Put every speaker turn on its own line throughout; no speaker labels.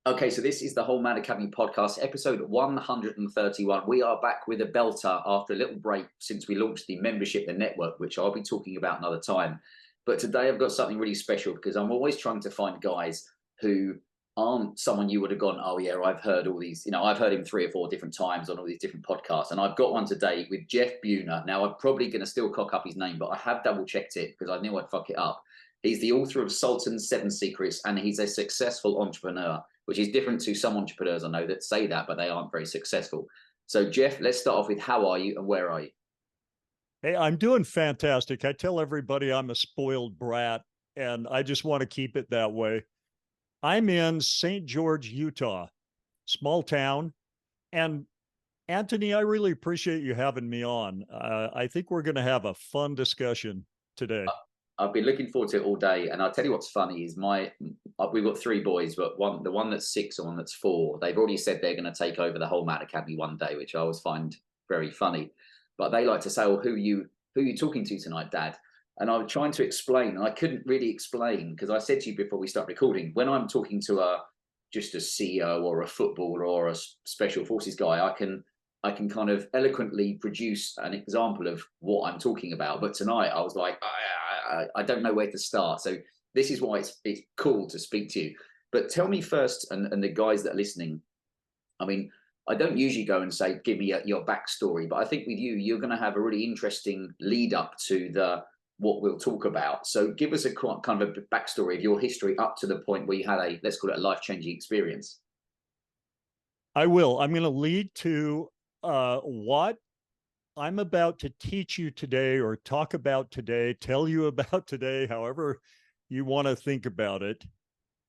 Okay, so this is the Whole Man Academy podcast, episode 131. We are back with a belter after a little break since we launched the membership, the network, which I'll be talking about another time. But today I've got something really special because I'm always trying to find guys who aren't someone you would have gone, oh yeah, I've heard all these, I've heard him 3 or 4 different times on all these different podcasts. And I've got one today with Jeff Buehner. Now, I'm probably going to still cock up his name, but I have double checked it because I knew I'd fuck it up. He's the author of Sultan's 7 Secrets, and he's a successful entrepreneur, which is different to some entrepreneurs I know that say that, but they aren't very successful. So, Jeff, let's start off with how are you and where are you?
Hey, I'm doing fantastic. I tell everybody I'm a spoiled brat, and I just want to keep it that way. I'm in St. George, Utah, small town. And Anthony, I really appreciate you having me on. I think we're going to have a fun discussion today.
I've been looking forward to it all day, and I'll tell you what's funny is we've got 3 boys, but the one that's 6 and one that's 4, they've already said they're going to take over the whole Man Academy one day, which I always find very funny. But they like to say, "Well, who are you talking to tonight, Dad?" And I was trying to explain, and I couldn't really explain because I said to you before we start recording, when I'm talking to just a CEO or a footballer or a special forces guy, I can kind of eloquently produce an example of what I'm talking about. But tonight I was like, I don't know where to start. So this is why it's cool to speak to you. But tell me first, and the guys that are listening, I mean, I don't usually go and say, give me your backstory, but I think with you, you're going to have a really interesting lead up to what we'll talk about. So give us a kind of a backstory of your history up to the point where you had let's call it a life-changing experience.
I will. I'm going to lead to what I'm about to teach you today or talk about today, tell you about today, however you want to think about it.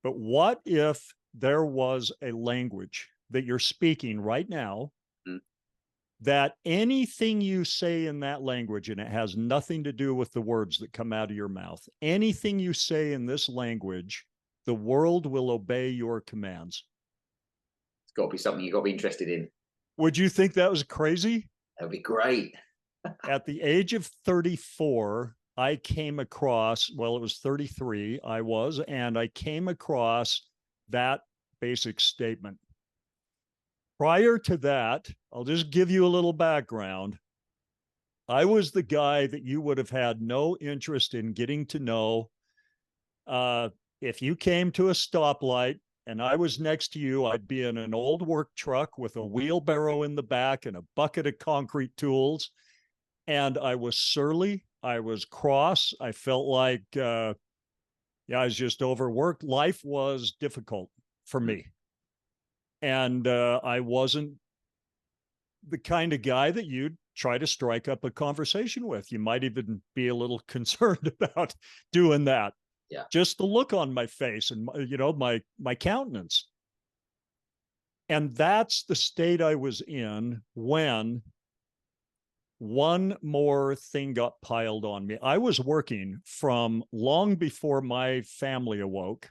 But what if there was a language that you're speaking right now that anything you say in that language, and it has nothing to do with the words that come out of your mouth, anything you say in this language, the world will obey your commands?
It's got to be something you've got to be interested in.
Would you think that was crazy?
That'd be great.
At the age of 34, I came across, well, it was 33, and I came across that basic statement. Prior to that, I'll just give you a little background. I was the guy that you would have had no interest in getting to know. If you came to a stoplight and I was next to you, I'd be in an old work truck with a wheelbarrow in the back and a bucket of concrete tools. And I was surly. I was cross. I felt like, I was just overworked. Life was difficult for me. And I wasn't the kind of guy that you'd try to strike up a conversation with. You might even be a little concerned about doing that.
Yeah.
Just the look on my face and, my countenance. And that's the state I was in when one more thing got piled on me. I was working from long before my family awoke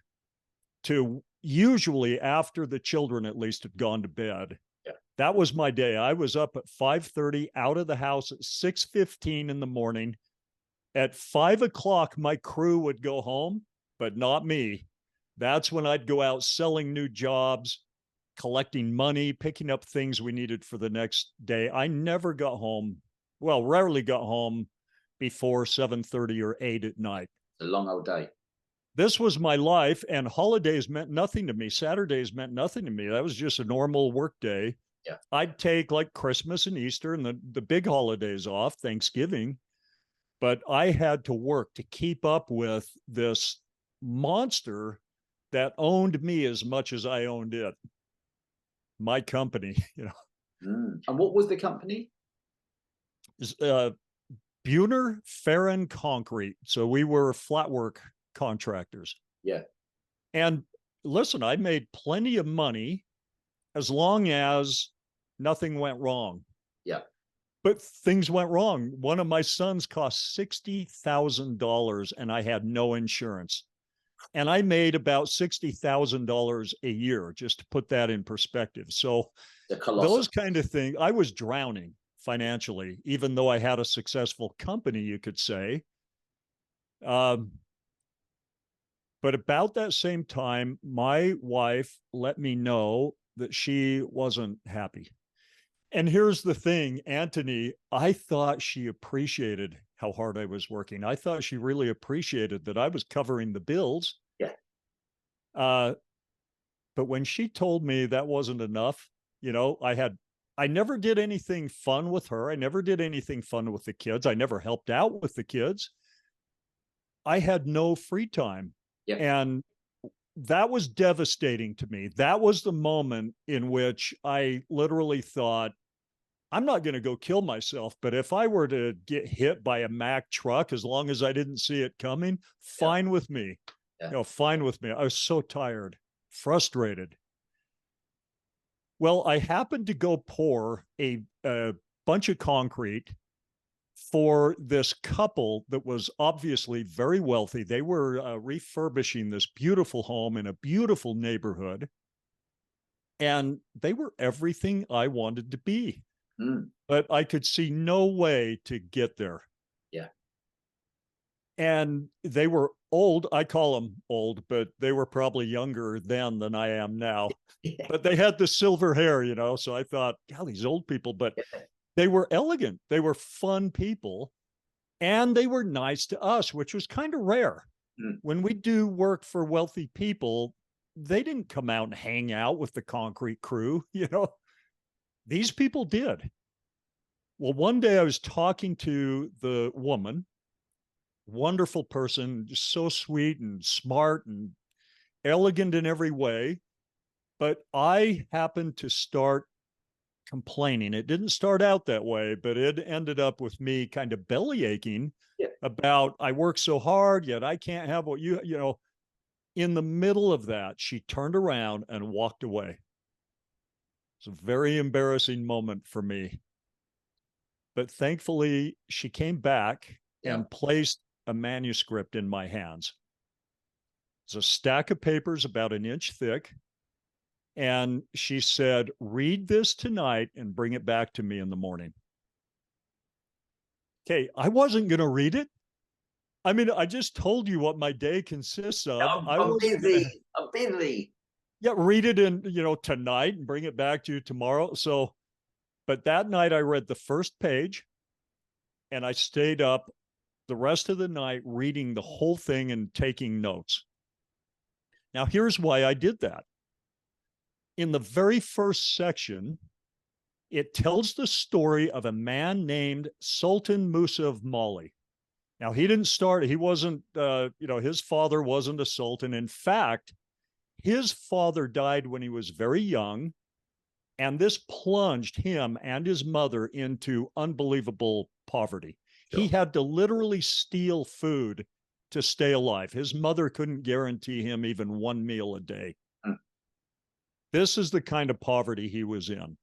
to usually after the children at least had gone to bed.
Yeah.
That was my day. I was up at 5:30, out of the house at 6:15 in the morning. At 5 o'clock, my crew would go home, but not me. That's when I'd go out selling new jobs, collecting money, picking up things we needed for the next day. I never got home. Well, rarely got home before 7:30 or 8 at night.
A long old day.
This was my life, and holidays meant nothing to me. Saturdays meant nothing to me. That was just a normal work day.
Yeah.
I'd take like Christmas and Easter and the big holidays off, Thanksgiving. But I had to work to keep up with this monster that owned me as much as I owned it. My company,
And what was the company?
Buehner Farron Concrete. So we were flat work contractors.
Yeah.
And listen, I made plenty of money as long as nothing went wrong.
Yeah.
But things went wrong. One of my sons cost $60,000 and I had no insurance. And I made about $60,000 a year, just to put that in perspective. So those kind of things, I was drowning financially, even though I had a successful company, you could say. But about that same time, my wife let me know that she wasn't happy. And here's the thing, Anthony, I thought she appreciated how hard I was working. I thought she really appreciated that I was covering the bills.
Yeah.
Uh, but when she told me that wasn't enough, I never did anything fun with her. I never did anything fun with the kids. I never helped out with the kids. I had no free time.
Yeah.
And that was devastating to me. That was the moment in which I literally thought, I'm not going to go kill myself, but if I were to get hit by a Mack truck, as long as I didn't see it coming, fine with me.
Yeah.
Fine with me. I was so tired, frustrated. Well, I happened to go pour a bunch of concrete for this couple that was obviously very wealthy. They were refurbishing this beautiful home in a beautiful neighborhood. And they were everything I wanted to be. But I could see no way to get there.
Yeah.
And they were old. I call them old, but they were probably younger then than I am now.
Yeah.
But they had the silver hair, So I thought, God, these old people, but they were elegant. They were fun people. And they were nice to us, which was kind of rare. When we do work for wealthy people, they didn't come out and hang out with the concrete crew, These people did. Well, one day I was talking to the woman, wonderful person, just so sweet and smart and elegant in every way. But I happened to start complaining. It didn't start out that way, but it ended up with me kind of belly aching about, I work so hard, yet I can't have what in the middle of that, she turned around and walked away. It's a very embarrassing moment for me. But thankfully, she came back and placed a manuscript in my hands. It's a stack of papers about an inch thick. And she said, read this tonight and bring it back to me in the morning. Okay, I wasn't going to read it. I mean, I just told you what my day consists of.
I'm busy. I'm busy.
Yeah, read it in, tonight and bring it back to you tomorrow. So, but that night I read the first page and I stayed up the rest of the night reading the whole thing and taking notes. Now, here's why I did that. In the very first section, it tells the story of a man named Sultan Musa of Mali. Now, he wasn't, his father wasn't a sultan. In fact, his father died when he was very young, and this plunged him and his mother into unbelievable poverty. Sure. He had to literally steal food to stay alive. His mother couldn't guarantee him even one meal a day. This is the kind of poverty he was in.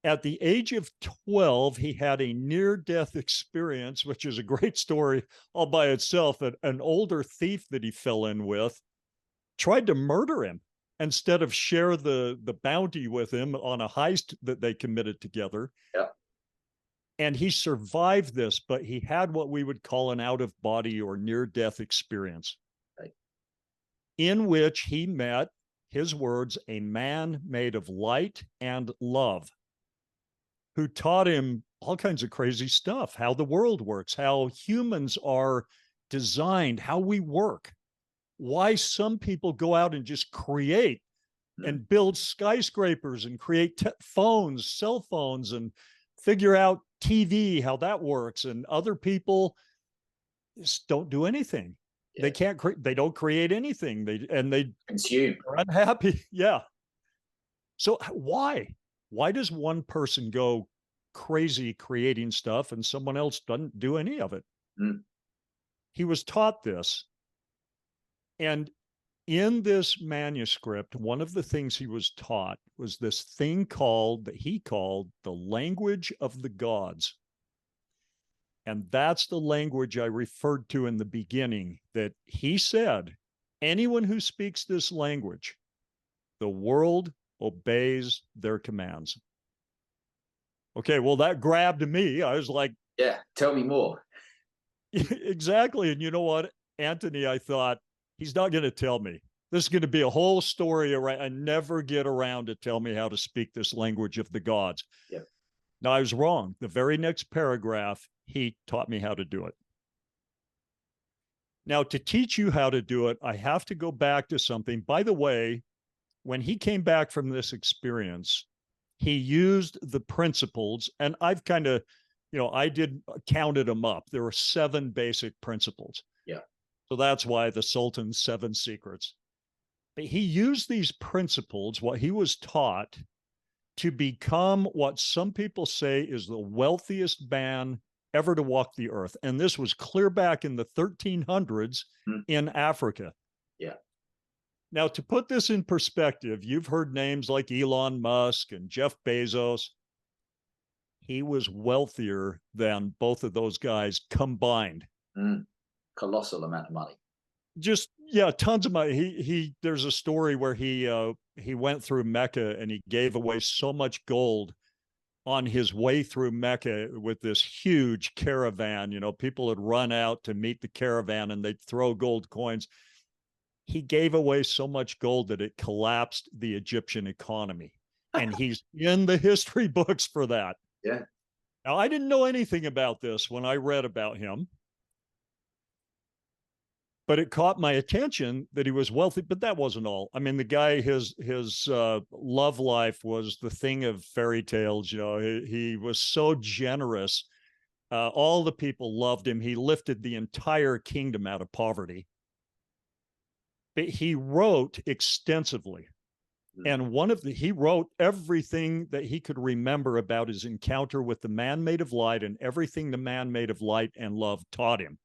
At the age of 12, he had a near-death experience, which is a great story all by itself. An older thief that he fell in with tried to murder him instead of share the bounty with him on a heist that they committed together.
Yeah.
And he survived this, but he had what we would call an out-of-body or near-death experience, right, in which he met, his words, a man made of light and love, who taught him all kinds of crazy stuff, how the world works, how humans are designed, how we work, why some people go out and just create and build skyscrapers and create phones, cell phones, and figure out TV, how that works. And other people just don't do anything. Yeah. They don't create anything. They
consume.
Are unhappy. Yeah. So why does one person go crazy creating stuff and someone else doesn't do any of it? He was taught this. And in this manuscript, one of the things he was taught was this thing that he called the language of the gods. And that's the language I referred to in the beginning, that he said, anyone who speaks this language, the world obeys their commands. Okay, well, that grabbed me. I was like,
yeah, tell me more.
Exactly. And you know what, Anthony, I thought, He's not going to tell me. This is going to be a whole story around. I never get around to tell me how to speak this language of the gods.
Yeah.
Now, I was wrong. The very next paragraph, he taught me how to do it. Now, to teach you how to do it, I have to go back to something. By the way, when he came back from this experience, he used the principles, and I've kind of, I counted them up. There were 7 basic principles.
Yeah.
So that's why the Sultan's 7 secrets. But he used these principles, what he was taught, to become what some people say is the wealthiest man ever to walk the earth. And this was clear back in the 1300s in Africa.
Yeah.
Now, to put this in perspective, you've heard names like Elon Musk and Jeff Bezos. He was wealthier than both of those guys combined.
Colossal amount of money.
Just, tons of money. There's a story where he went through Mecca and he gave away so much gold on his way through Mecca with this huge caravan. People had run out to meet the caravan and they'd throw gold coins. He gave away so much gold that it collapsed the Egyptian economy. And he's in the history books for that.
Yeah.
Now, I didn't know anything about this when I read about him, but it caught my attention that he was wealthy. But that wasn't all. I mean, the guy, his love life was the thing of fairy tales. He was so generous. All the people loved him. He lifted the entire kingdom out of poverty. But he wrote extensively. And he wrote everything that he could remember about his encounter with the man made of light and everything the man made of light and love taught him.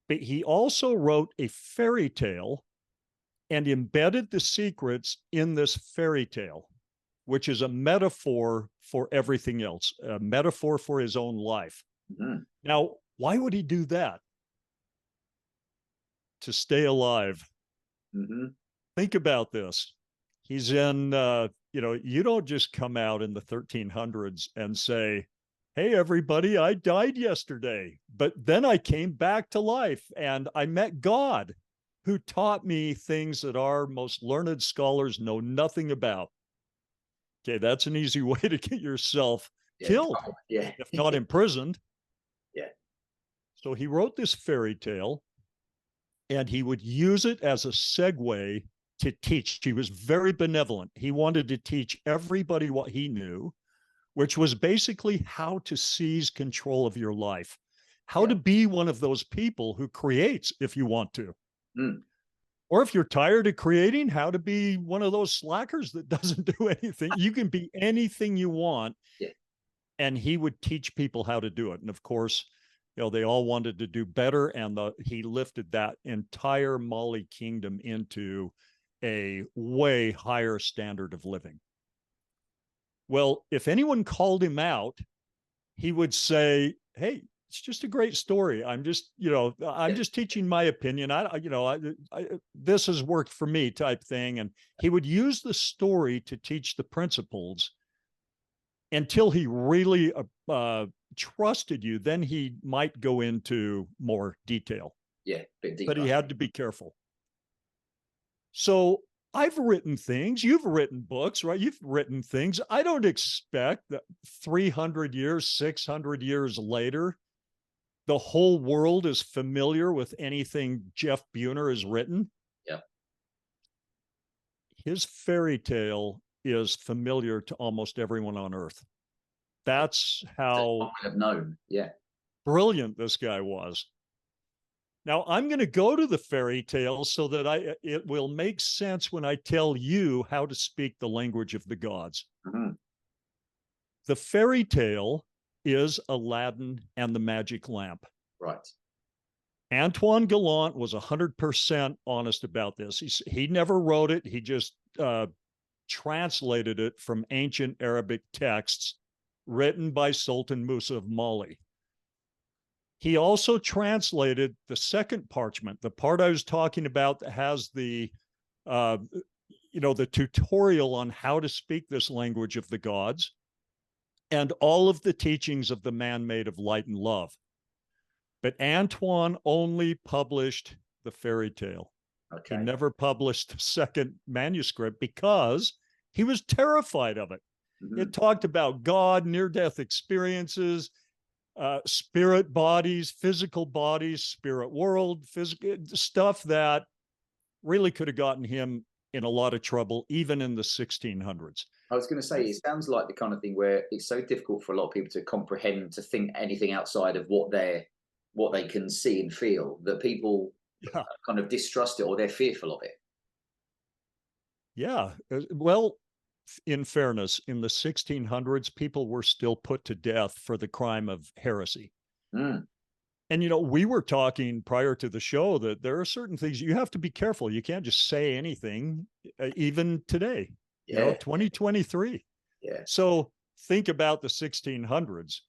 But he also wrote a fairy tale and embedded the secrets in this fairy tale, which is a metaphor for everything else, a metaphor for his own life. Now, why would he do that? To stay alive. Think about this. He's in, you don't just come out in the 1300s and say, hey, everybody, I died yesterday, but then I came back to life and I met God, who taught me things that our most learned scholars know nothing about. Okay, that's an easy way to get yourself killed, if not imprisoned.
Yeah.
So he wrote this fairy tale and he would use it as a segue to teach. He was very benevolent. He wanted to teach everybody what he knew, which was basically how to seize control of your life, how to be one of those people who creates if you want to. Or if you're tired of creating, how to be one of those slackers that doesn't do anything. You can be anything you want.
Yeah.
And he would teach people how to do it. And of course, they all wanted to do better. And he lifted that entire Mali kingdom into a way higher standard of living. Well, if anyone called him out, he would say, hey, it's just a great story. I'm just, I'm just teaching my opinion. This has worked for me type thing. And he would use the story to teach the principles until he really trusted you. Then he might go into more detail.
Yeah, bit deeper.
But he had to be careful. So I've written things, you've written books, right? You've written things. I don't expect that 300 years, 600 years later, the whole world is familiar with anything Jeff Buehner has written.
Yeah.
His fairy tale is familiar to almost everyone on earth. That's how
I have known. Yeah.
Brilliant this guy was. Now, I'm going to go to the fairy tale so that it will make sense when I tell you how to speak the language of the gods. The fairy tale is Aladdin and the Magic Lamp.
Right.
Antoine Galland was 100% honest about this. He never wrote it. He just translated it from ancient Arabic texts written by Sultan Musa of Mali. He also translated the second parchment, the part I was talking about that has the tutorial on how to speak this language of the gods, and all of the teachings of the man made of light and love. But Antoine only published the fairy tale.
Okay.
He never published a second manuscript because he was terrified of it.
Mm-hmm.
It talked about God, near-death experiences, spirit bodies, physical bodies, spirit world, physical stuff that really could have gotten him in a lot of trouble, even in the 1600s.
I was going to say, it sounds like the kind of thing where it's so difficult for a lot of people to comprehend, to think anything outside of what they can see and feel, that people kind of distrust it or they're fearful of it.
Yeah. Well, in fairness, in the 1600s, people were still put to death for the crime of heresy.
Mm.
And, you know, we were talking prior to the show that there are certain things you have to be careful. You can't just say anything, even today,
Yeah.
you know, 2023.
Yeah.
So think about the 1600s.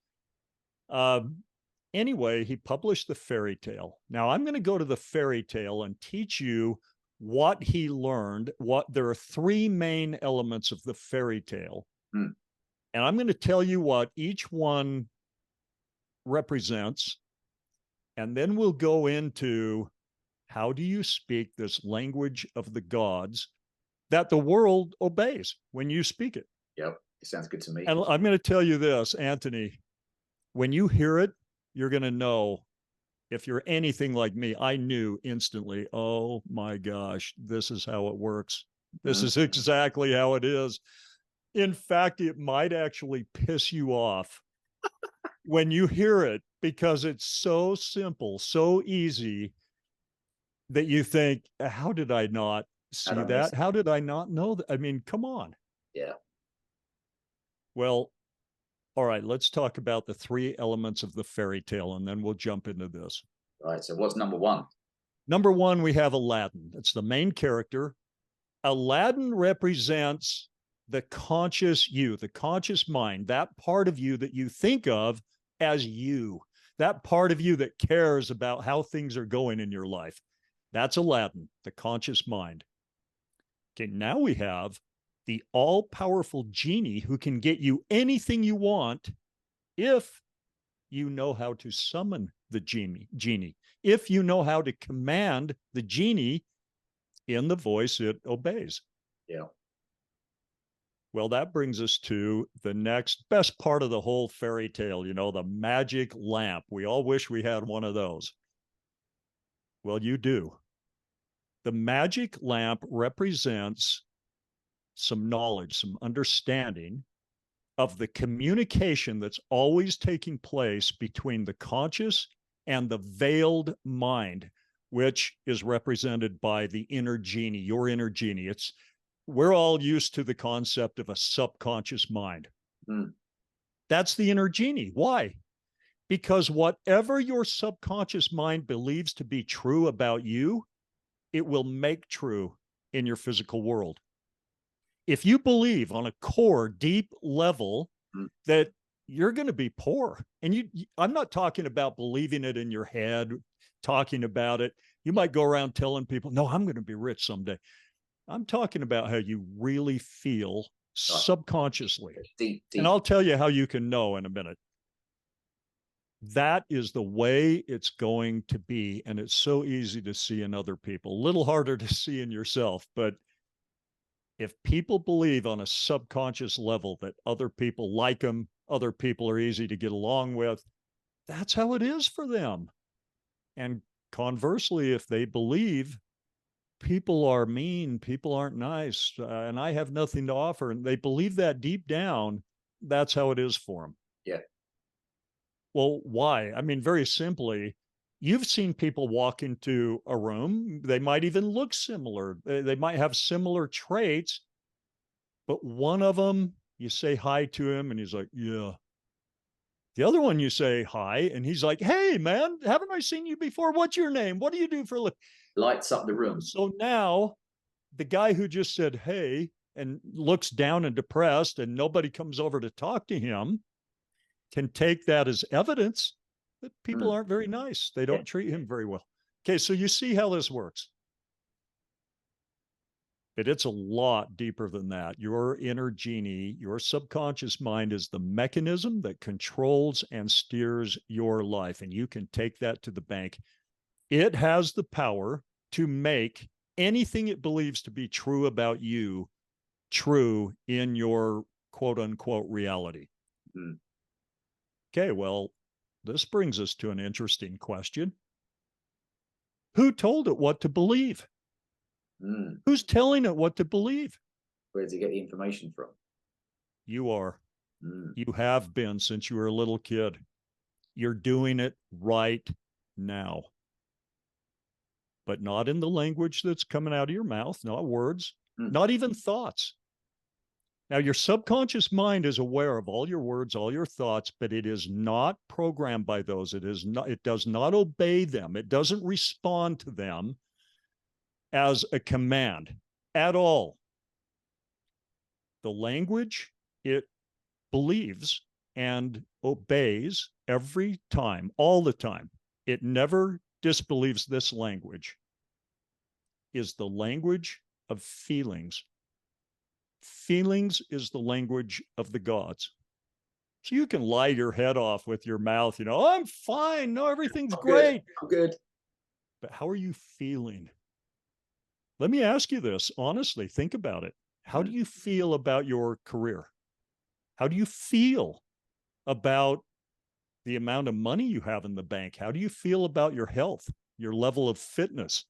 Anyway, he published the fairy tale. Now I'm going to go to the fairy tale and teach you what he learned. There are three main elements of the fairy tale.
Mm.
And I'm going to tell you what each one represents. And then we'll go into how do you speak this language of the gods that the world obeys when you speak it.
Yep. It sounds good to me.
And I'm going to tell you this, Anthony, when you hear it, you're going to know. If you're anything like me, I knew instantly, oh my gosh, this is how it works. This is exactly how it is. In fact, it might actually piss you off when you hear it because it's so simple, so easy that you think, how did I not see that? How did I not know that? I mean, come on.
Yeah.
Well, all right, let's talk about the three elements of the fairy tale, and then we'll jump into this.
Right. So what's number one?
Number one, we have Aladdin. It's the main character. Aladdin represents the conscious you, the conscious mind, that part of you that you think of as you, that part of you that cares about how things are going in your life. That's Aladdin, the conscious mind. Okay, now we have the all-powerful genie who can get you anything you want if you know how to summon the genie, if you know how to command the genie in the voice it obeys.
Yeah.
Well, that brings us to the next best part of the whole fairy tale, you know, the magic lamp. We all wish we had one of those. Well, you do. The magic lamp represents some knowledge, some understanding of the communication that's always taking place between the conscious and the veiled mind, which is represented by the inner genie, your inner genie. We're all used to the concept of a subconscious mind.
Mm.
That's the inner genie. Why? Because whatever your subconscious mind believes to be true about you, it will make true in your physical world. If you believe on a core, deep level that you're going to be poor, and I'm not talking about believing it in your head, talking about it. You might go around telling people, no, I'm going to be rich someday. I'm talking about how you really feel subconsciously.
Deep.
And I'll tell you how you can know in a minute. That is the way it's going to be. And it's so easy to see in other people, a little harder to see in yourself. But if people believe on a subconscious level that other people like them, other people are easy to get along with, that's how it is for them. And conversely, if they believe people are mean, people aren't nice, and I have nothing to offer, and they believe that deep down, that's how it is for them.
Yeah.
Well, why? I mean, very simply, you've seen people walk into a room. They might even look similar. They might have similar traits, but one of them, you say hi to him and he's like, yeah. The other one, you say hi and he's like, hey, man, haven't I seen you before? What's your name? What do you do for a living?
Lights up the room.
So now the guy who just said, hey, and looks down and depressed and nobody comes over to talk to him can take that as evidence that people aren't very nice. They don't treat him very well. Okay, so you see how this works. But it's a lot deeper than that. Your inner genie, your subconscious mind is the mechanism that controls and steers your life. And you can take that to the bank. It has the power to make anything it believes to be true about you true in your quote unquote reality.
Mm.
Okay, well, this brings us to an interesting question. Who told it what to believe?
Mm.
Who's telling it what to believe?
Where does he get the information from?
You are.
Mm.
You have been since you were a little kid. You're doing it right now, but not in the language that's coming out of your mouth, not words, not even thoughts. Now, your subconscious mind is aware of all your words, all your thoughts, but it is not programmed by those. It does not obey them. It doesn't respond to them as a command at all. The language it believes and obeys every time, all the time. It never disbelieves. This language is the language of feelings. Feelings is the language of the gods. So you can lie your head off with your mouth, oh, I'm fine. No, everything's great.
I'm good.
But how are you feeling? Let me ask you this honestly. Think about it. How do you feel about your career? How do you feel about the amount of money you have in the bank? How do you feel about your health, your level of fitness?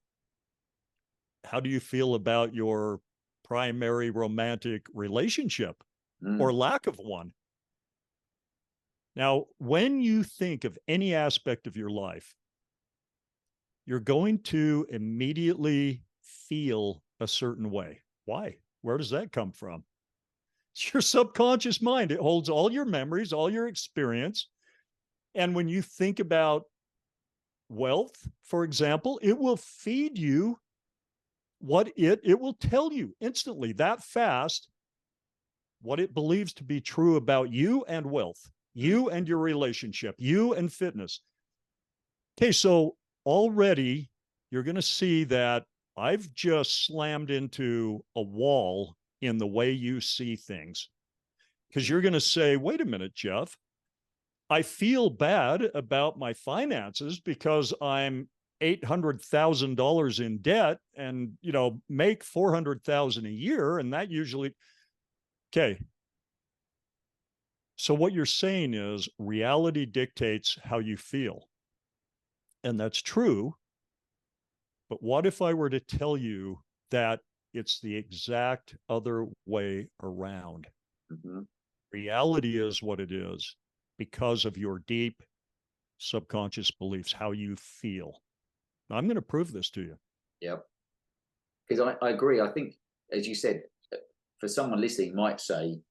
How do you feel about your primary romantic relationship or lack of one? Now, when you think of any aspect of your life, you're going to immediately feel a certain way. Why? Where does that come from? It's your subconscious mind. It holds all your memories, all your experience. And when you think about wealth, for example, it will feed you what it will tell you instantly, that fast, what it believes to be true about you and wealth, you and your relationship, you and fitness. Okay, so already you're going to see that I've just slammed into a wall in the way you see things. Because you're going to say, wait a minute, Jeff, I feel bad about my finances because I'm $800,000 in debt and, make $400,000 a year. And that usually, okay. So what you're saying is reality dictates how you feel. And that's true. But what if I were to tell you that it's the exact other way around? Mm-hmm. Reality is what it is because of your deep subconscious beliefs, how you feel. Now, I'm going to prove this to you.
Yep. Because I agree. I think, as you said, for someone listening might say,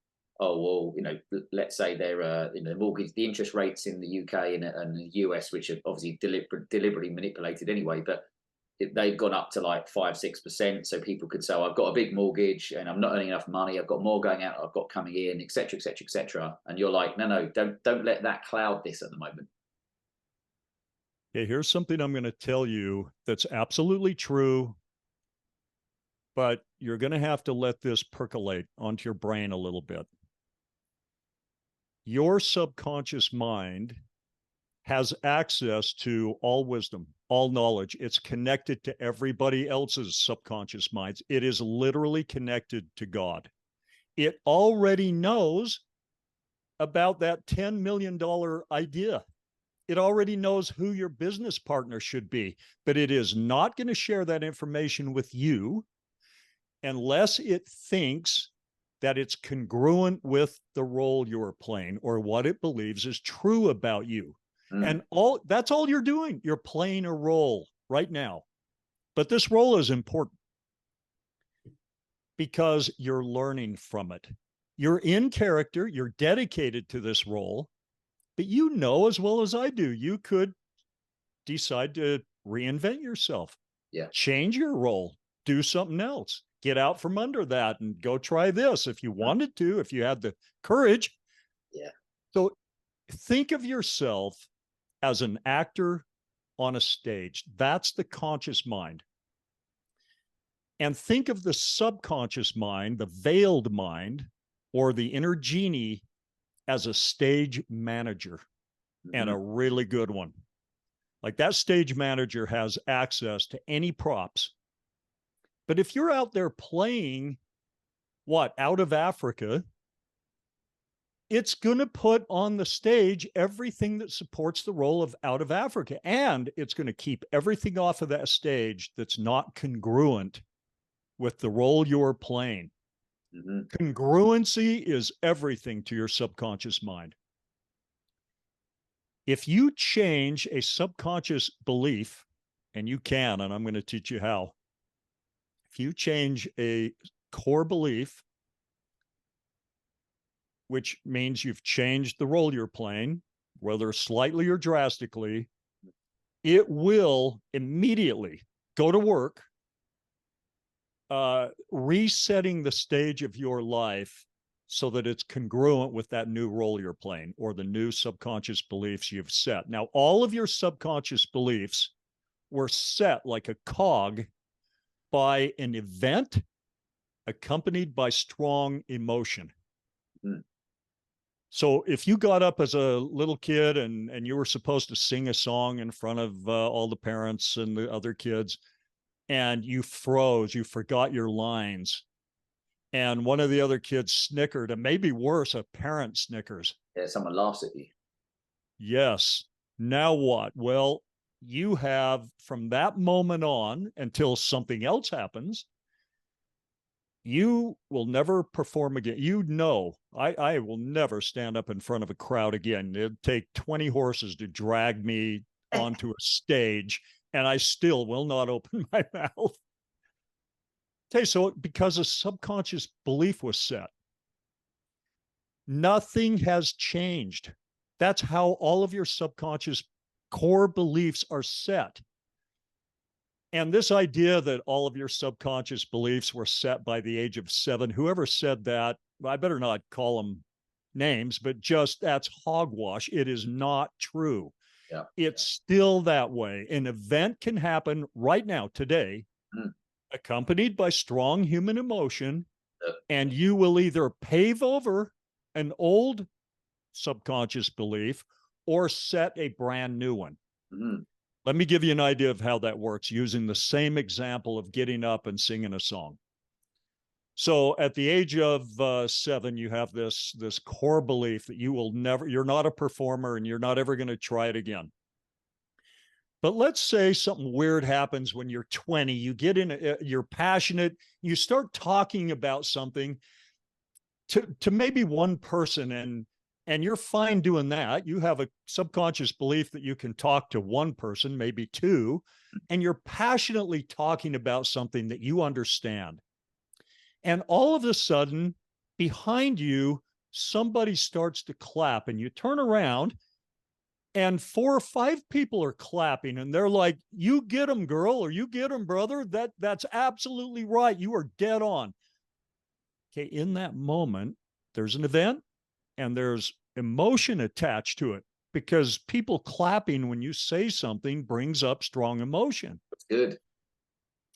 oh, well, let's say they're, mortgage, the interest rates in the UK and the US, which are obviously deliberately manipulated anyway, but they've gone up to like 5-6%. So people could say, oh, I've got a big mortgage and I'm not earning enough money. I've got more going out. I've got coming in, et cetera, et cetera, et cetera. And you're like, no, don't let that cloud this at the moment.
Okay, here's something I'm going to tell you that's absolutely true, but you're going to have to let this percolate onto your brain a little bit. Your subconscious mind has access to all wisdom, all knowledge. It's connected to everybody else's subconscious minds. It is literally connected to God. It already knows about that $10 million idea. It already knows who your business partner should be, but it is not going to share that information with you unless it thinks that it's congruent with the role you're playing or what it believes is true about you. And that's all you're doing. You're playing a role right now. But this role is important because you're learning from it. You're in character, you're dedicated to this role, but you know as well as I do, you could decide to reinvent yourself.
Yeah.
Change your role, do something else, get out from under that and go try this if you wanted to, if you had the courage.
Yeah.
So think of yourself as an actor on a stage. That's the conscious mind. And think of the subconscious mind, the veiled mind, or the inner genie as a stage manager and a really good one. Like that stage manager has access to any props. But if you're out there playing out of Africa, it's going to put on the stage everything that supports the role of out of Africa. And it's going to keep everything off of that stage that's not congruent with the role you're playing. Mm-hmm. Congruency is everything to your subconscious mind. If you change a subconscious belief, and you can, and I'm going to teach you how, if you change a core belief, which means you've changed the role you're playing, whether slightly or drastically, it will immediately go to work resetting the stage of your life so that it's congruent with that new role you're playing or the new subconscious beliefs you've set. Now, all of your subconscious beliefs were set like a cog by an event accompanied by strong emotion. Mm. So if you got up as a little kid and you were supposed to sing a song in front of all the parents and the other kids, and you froze, you forgot your lines, and one of the other kids snickered, and maybe worse, a parent snickers.
Yeah, someone laughs at you.
Yes. Now what? Well, you have from that moment on until something else happens, you will never perform again. You know, I will never stand up in front of a crowd again. It'd take 20 horses to drag me onto a stage, and I still will not open my mouth. Okay, so because a subconscious belief was set, nothing has changed. That's how all of your subconscious core beliefs are set. And this idea that all of your subconscious beliefs were set by the age of 7, whoever said that, I better not call them names, but just that's hogwash. It is not true. Yeah. It's still that way. An event can happen right now, today, accompanied by strong human emotion, and you will either pave over an old subconscious belief or set a brand new one. Mm-hmm. Let me give you an idea of how that works using the same example of getting up and singing a song. So at the age of 7, you have this core belief that you're not a performer and you're not ever going to try it again. But let's say something weird happens when you're 20, you get in, you're passionate, you start talking about something to maybe one person, and you're fine doing that. You have a subconscious belief that you can talk to one person, maybe 2, and you're passionately talking about something that you understand. And all of a sudden, behind you, somebody starts to clap, and you turn around, and 4 or 5 people are clapping, and they're like, "You get them, girl," or "You get them, brother. That's absolutely right. You are dead on." Okay, in that moment, there's an event, and there's emotion attached to it, because people clapping when you say something brings up strong emotion.
That's good.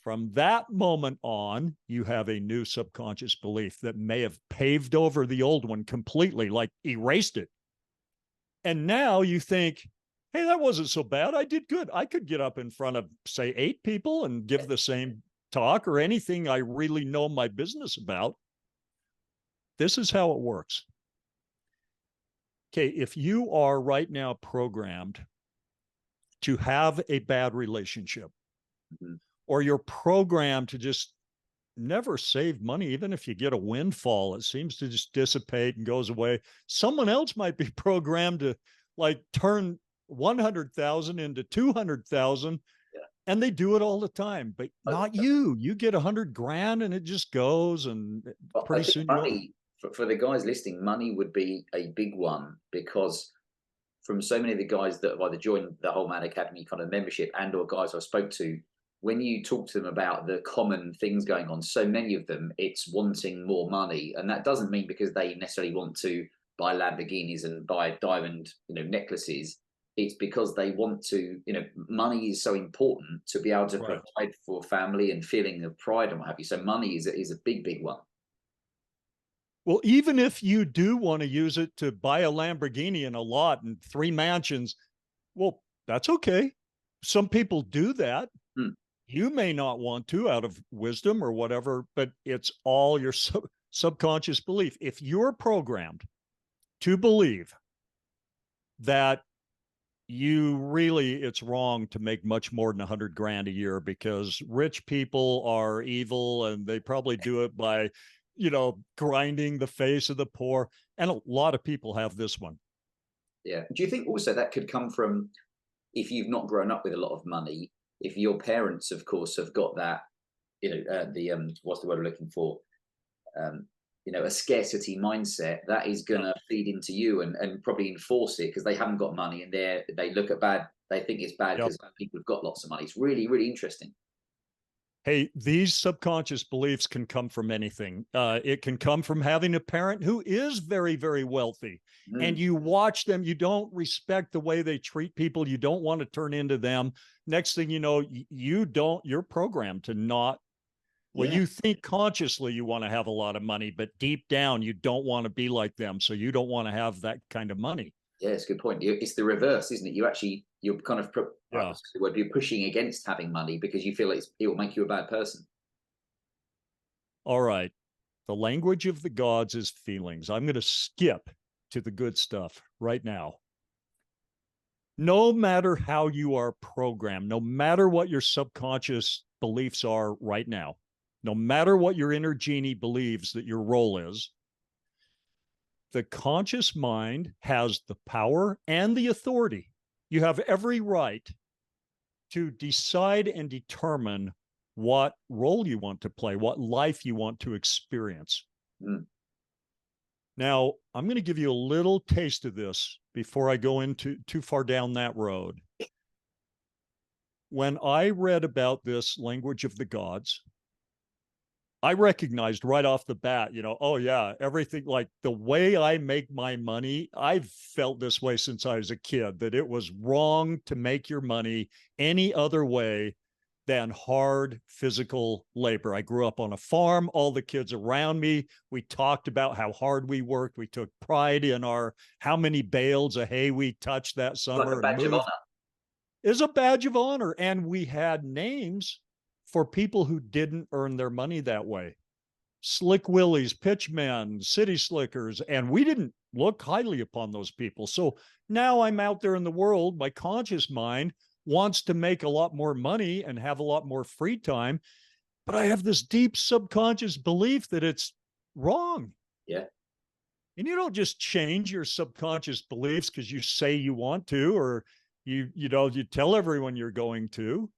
From that moment on, you have a new subconscious belief that may have paved over the old one completely, like erased it. And now you think, hey, that wasn't so bad. I did good. I could get up in front of, say, 8 people and give the same talk or anything I really know my business about. This is how it works. Okay, if you are right now programmed to have a bad relationship, or you're programmed to just never save money, even if you get a windfall, it seems to just dissipate and goes away. Someone else might be programmed to like turn 100,000 into 200,000, and they do it all the time, but not you. You get 100 grand and it just goes, and pretty soon
money, for the guys listening, money would be a big one, because from so many of the guys that have either joined the Whole Man Academy kind of membership and or guys I spoke to, when you talk to them about the common things going on, so many of them, it's wanting more money. And that doesn't mean because they necessarily want to buy Lamborghinis and buy diamond, necklaces. It's because they want to, money is so important to be able to provide for family and feeling of pride and what have you. So money is a big, big one.
Well, even if you do want to use it to buy a Lamborghini and a lot and 3 mansions, well, that's okay. some people do that.
Hmm.
You may not want to out of wisdom or whatever, but it's all your subconscious belief. If you're programmed to believe that it's wrong to make much more than 100 grand a year because rich people are evil and they probably do it by, grinding the face of the poor. And a lot of people have this one.
Yeah. Do you think also that could come from, if you've not grown up with a lot of money, if your parents, of course, have got that, what's the word we're looking for? A scarcity mindset that is going to feed into you and probably enforce it because they haven't got money and they look at bad. They think it's bad because people have got lots of money. It's really, really interesting.
Hey, these subconscious beliefs can come from anything. It can come from having a parent who is very, very wealthy, and you watch them. You don't respect the way they treat people. You don't want to turn into them. Next thing you know, you're programmed to not. Well, you think consciously you want to have a lot of money, but deep down you don't want to be like them. So you don't want to have that kind of money.
Yeah, it's a good point. It's the reverse, isn't it? You're kind of you're pushing against having money because you feel it will make you a bad person.
All right. The language of the gods is feelings. I'm going to skip to the good stuff right now. No matter how you are programmed, no matter what your subconscious beliefs are right now, no matter what your inner genie believes that your role is, the conscious mind has the power and the authority. You have every right to decide and determine what role you want to play, what life you want to experience.
Mm.
Now, I'm going to give you a little taste of this before I go into too far down that road. When I read about this language of the gods, I recognized right off the bat, oh yeah, everything, like the way I make my money, I've felt this way since I was a kid, that it was wrong to make your money any other way than hard physical labor. I grew up on a farm. All the kids around me, we talked about how hard we worked. We took pride in how many bales of hay we touched that summer.
Like a badge of honor.
Is a badge of honor. And we had names for people who didn't earn their money that way. Slick Willies, pitchmen, city slickers, and we didn't look highly upon those people. So now I'm out there in the world, my conscious mind wants to make a lot more money and have a lot more free time, but I have this deep subconscious belief that it's wrong.
Yeah.
And you don't just change your subconscious beliefs because you say you want to, or you tell everyone you're going to.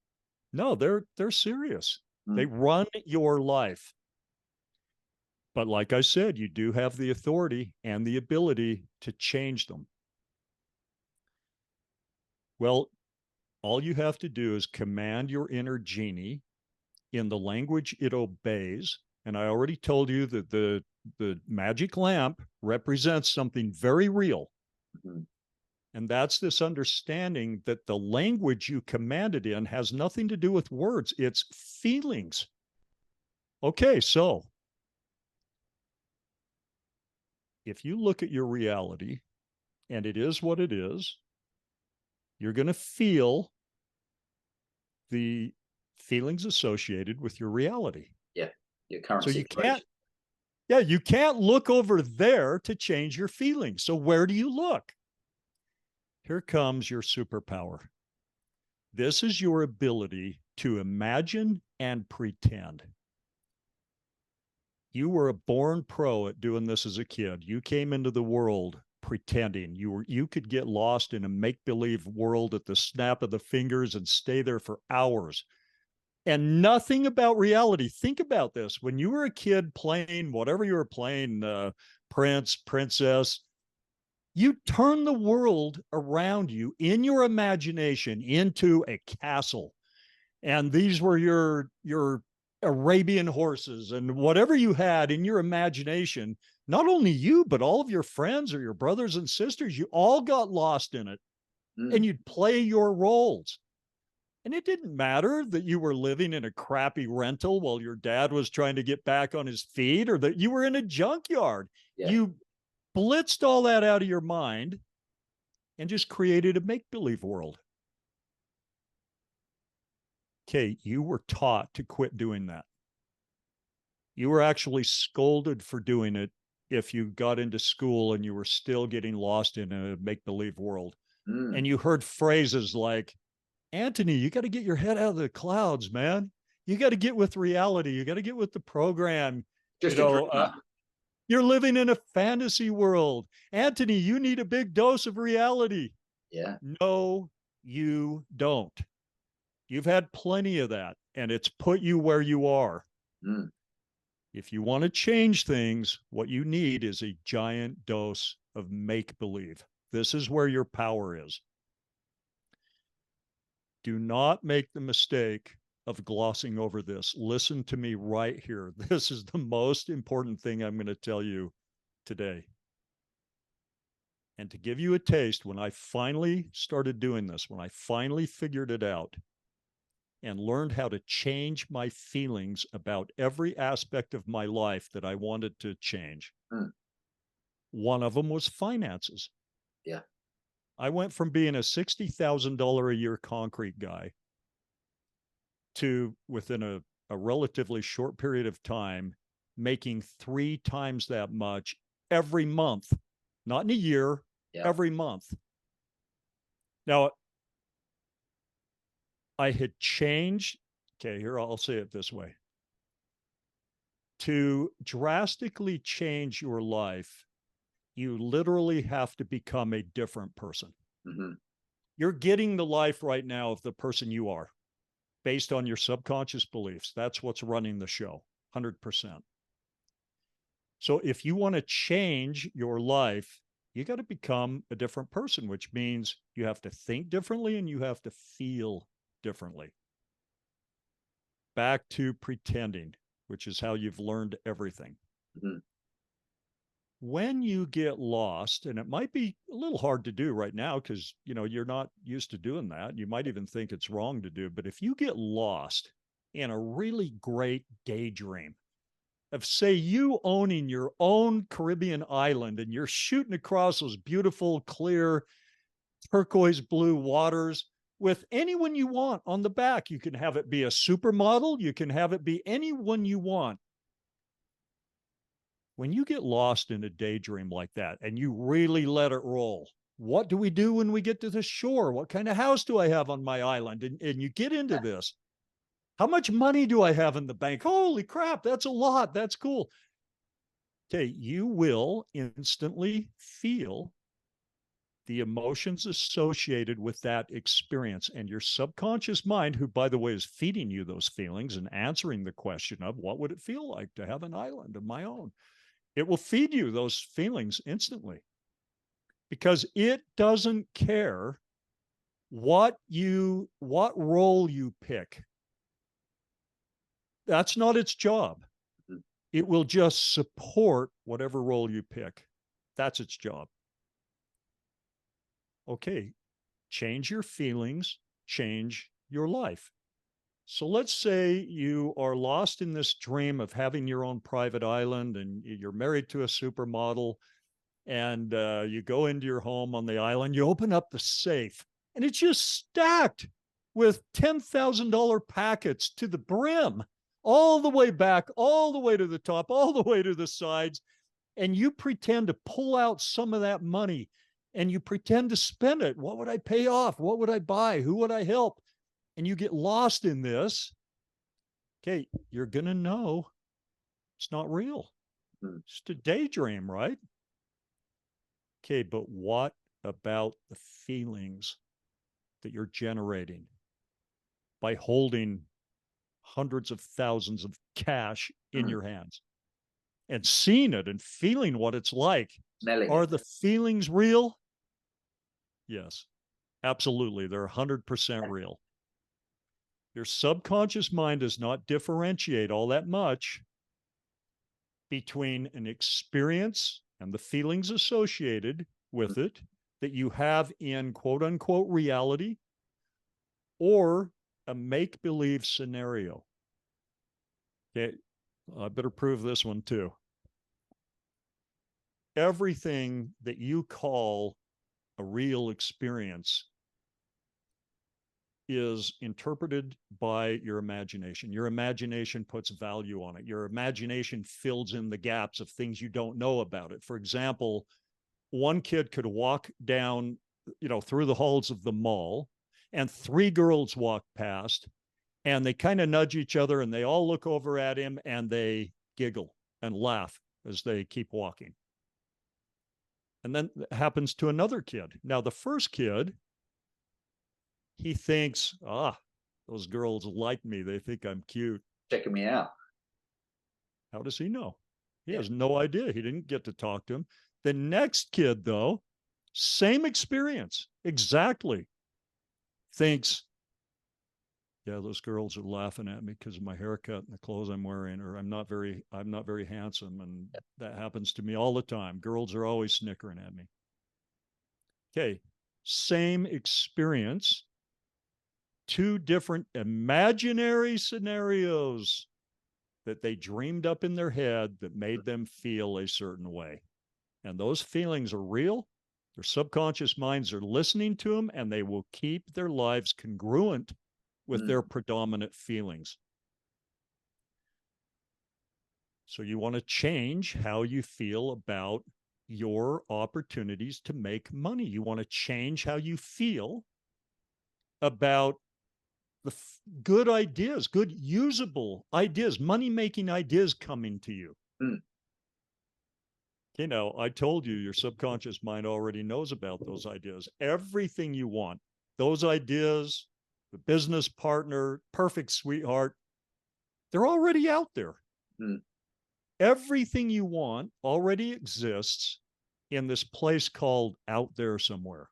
No, they're serious. They run your life. But like I said, you do have the authority and the ability to change them. Well, all you have to do is command your inner genie in the language it obeys. And I already told you that the magic lamp represents something very real. Mm-hmm. And that's this understanding that the language you command it in has nothing to do with words, it's feelings. Okay, so if you look at your reality and it is what it is, you're going to feel the feelings associated with your reality.
Yeah, your current
so
situation.
You can't look over there to change your feelings. So where do you look? Here comes your superpower. This is your ability to imagine and pretend. You were a born pro at doing this as a kid. You came into the world pretending. You could get lost in a make-believe world at the snap of the fingers and stay there for hours. And nothing about reality. Think about this. When you were a kid playing whatever you were playing, prince, princess, you turn the world around you in your imagination into a castle. And these were your Arabian horses and whatever you had in your imagination. Not only you, but all of your friends or your brothers and sisters, you all got lost in it. And you'd play your roles. And it didn't matter that you were living in a crappy rental while your dad was trying to get back on his feet, or that you were in a junkyard. Yeah. You blitzed all that out of your mind and just created a make-believe world. Okay, you were taught to quit doing that. You were actually scolded for doing it if you got into school and you were still getting lost in a make-believe world. And you heard phrases like, Anthony, you got to get your head out of the clouds, man. You got to get with reality. You got to get with the program.
Just a dreamer.
You're living in a fantasy world. Anthony, you need a big dose of reality.
Yeah.
No, you don't. You've had plenty of that, and it's put you where you are. If you want to change things, what you need is a giant dose of make-believe. This is where your power is. Do not make the mistake of glossing over this. Listen to me right here. This is the most important thing I'm going to tell you today. And to give you a taste, when I finally started doing this, when I finally figured it out and learned how to change my feelings about every aspect of my life that I wanted to change, one of them was finances.
Yeah.
I went from being a $60,000 a year concrete guy to, within a relatively short period of time, making 3 times that much every month, not in a year, every month. Now, I had changed. Okay, here, I'll say it this way. To drastically change your life, you literally have to become a different person. You're getting the life right now of the person you are based on your subconscious beliefs. That's what's running the show, 100%. So if you want to change your life, you got to become a different person, which means you have to think differently and you have to feel differently. Back to pretending, which is how you've learned everything. When you get lost, and it might be a little hard to do right now because, you know, you're not used to doing that. You might even think it's wrong to do, but if you get lost in a really great daydream of, say, you owning your own Caribbean island and you're shooting across those beautiful, clear, turquoise blue waters with anyone you want on the back. You can have it be a supermodel. You can have it be anyone you want. When you get lost in a daydream like that and you really let it roll, what do we do when we get to the shore? What kind of house do I have on my island? And you get into this. How much money do I have in the bank? Holy crap, that's a lot. That's cool. Okay, you will instantly feel the emotions associated with that experience. And your subconscious mind, who, by the way, is feeding you those feelings and answering the question of what would it feel like to have an island of my own, it will feed you those feelings instantly because it doesn't care what role you pick. That's not its job. It will just support whatever role you pick. That's its job. Okay, change your feelings, change your life. So let's say you are lost in this dream of having your own private island and you're married to a supermodel, and you go into your home on the island, you open up the safe and it's just stacked with $10,000 packets to the brim, all the way back, all the way to the top, all the way to the sides. And you pretend to pull out some of that money and you pretend to spend it. What would I pay off? What would I buy? Who would I help? And you get lost in this. Okay, you're going to know it's not real. It's just a daydream, right? Okay, but what about the feelings that you're generating by holding hundreds of thousands of cash in your hands and seeing it and feeling what it's like? Are the feelings real? Yes, absolutely. They're 100% real. Your subconscious mind does not differentiate all that much between an experience and the feelings associated with it that you have in quote unquote reality or a make-believe scenario. Okay, I better prove this one too. Everything that you call a real experience is interpreted by your imagination. Your imagination puts value on it. Your imagination fills in the gaps of things you don't know about it. For example, one kid could walk down, through the halls of the mall, and three girls walk past, and they kind of nudge each other, and they all look over at him, and they giggle and laugh as they keep walking. And then it happens to another kid. Now, the first kid, he thinks, those girls like me. They think I'm cute.
Checking me out.
How does he know? He has no idea. He didn't get to talk to him. The next kid, though, same experience, exactly. Thinks, yeah, those girls are laughing at me because of my haircut and the clothes I'm wearing, or I'm not very handsome. And that happens to me all the time. Girls are always snickering at me. Okay, same experience, two different imaginary scenarios that they dreamed up in their head that made them feel a certain way. And those feelings are real. Their subconscious minds are listening to them, and they will keep their lives congruent with their predominant feelings. So you want to change how you feel about your opportunities to make money. You want to change how you feel about the good ideas, good usable ideas, money-making ideas coming to you. I told you your subconscious mind already knows about those ideas. Everything you want, those ideas, the business partner, perfect sweetheart, they're already out there. Everything you want already exists in this place called out there somewhere.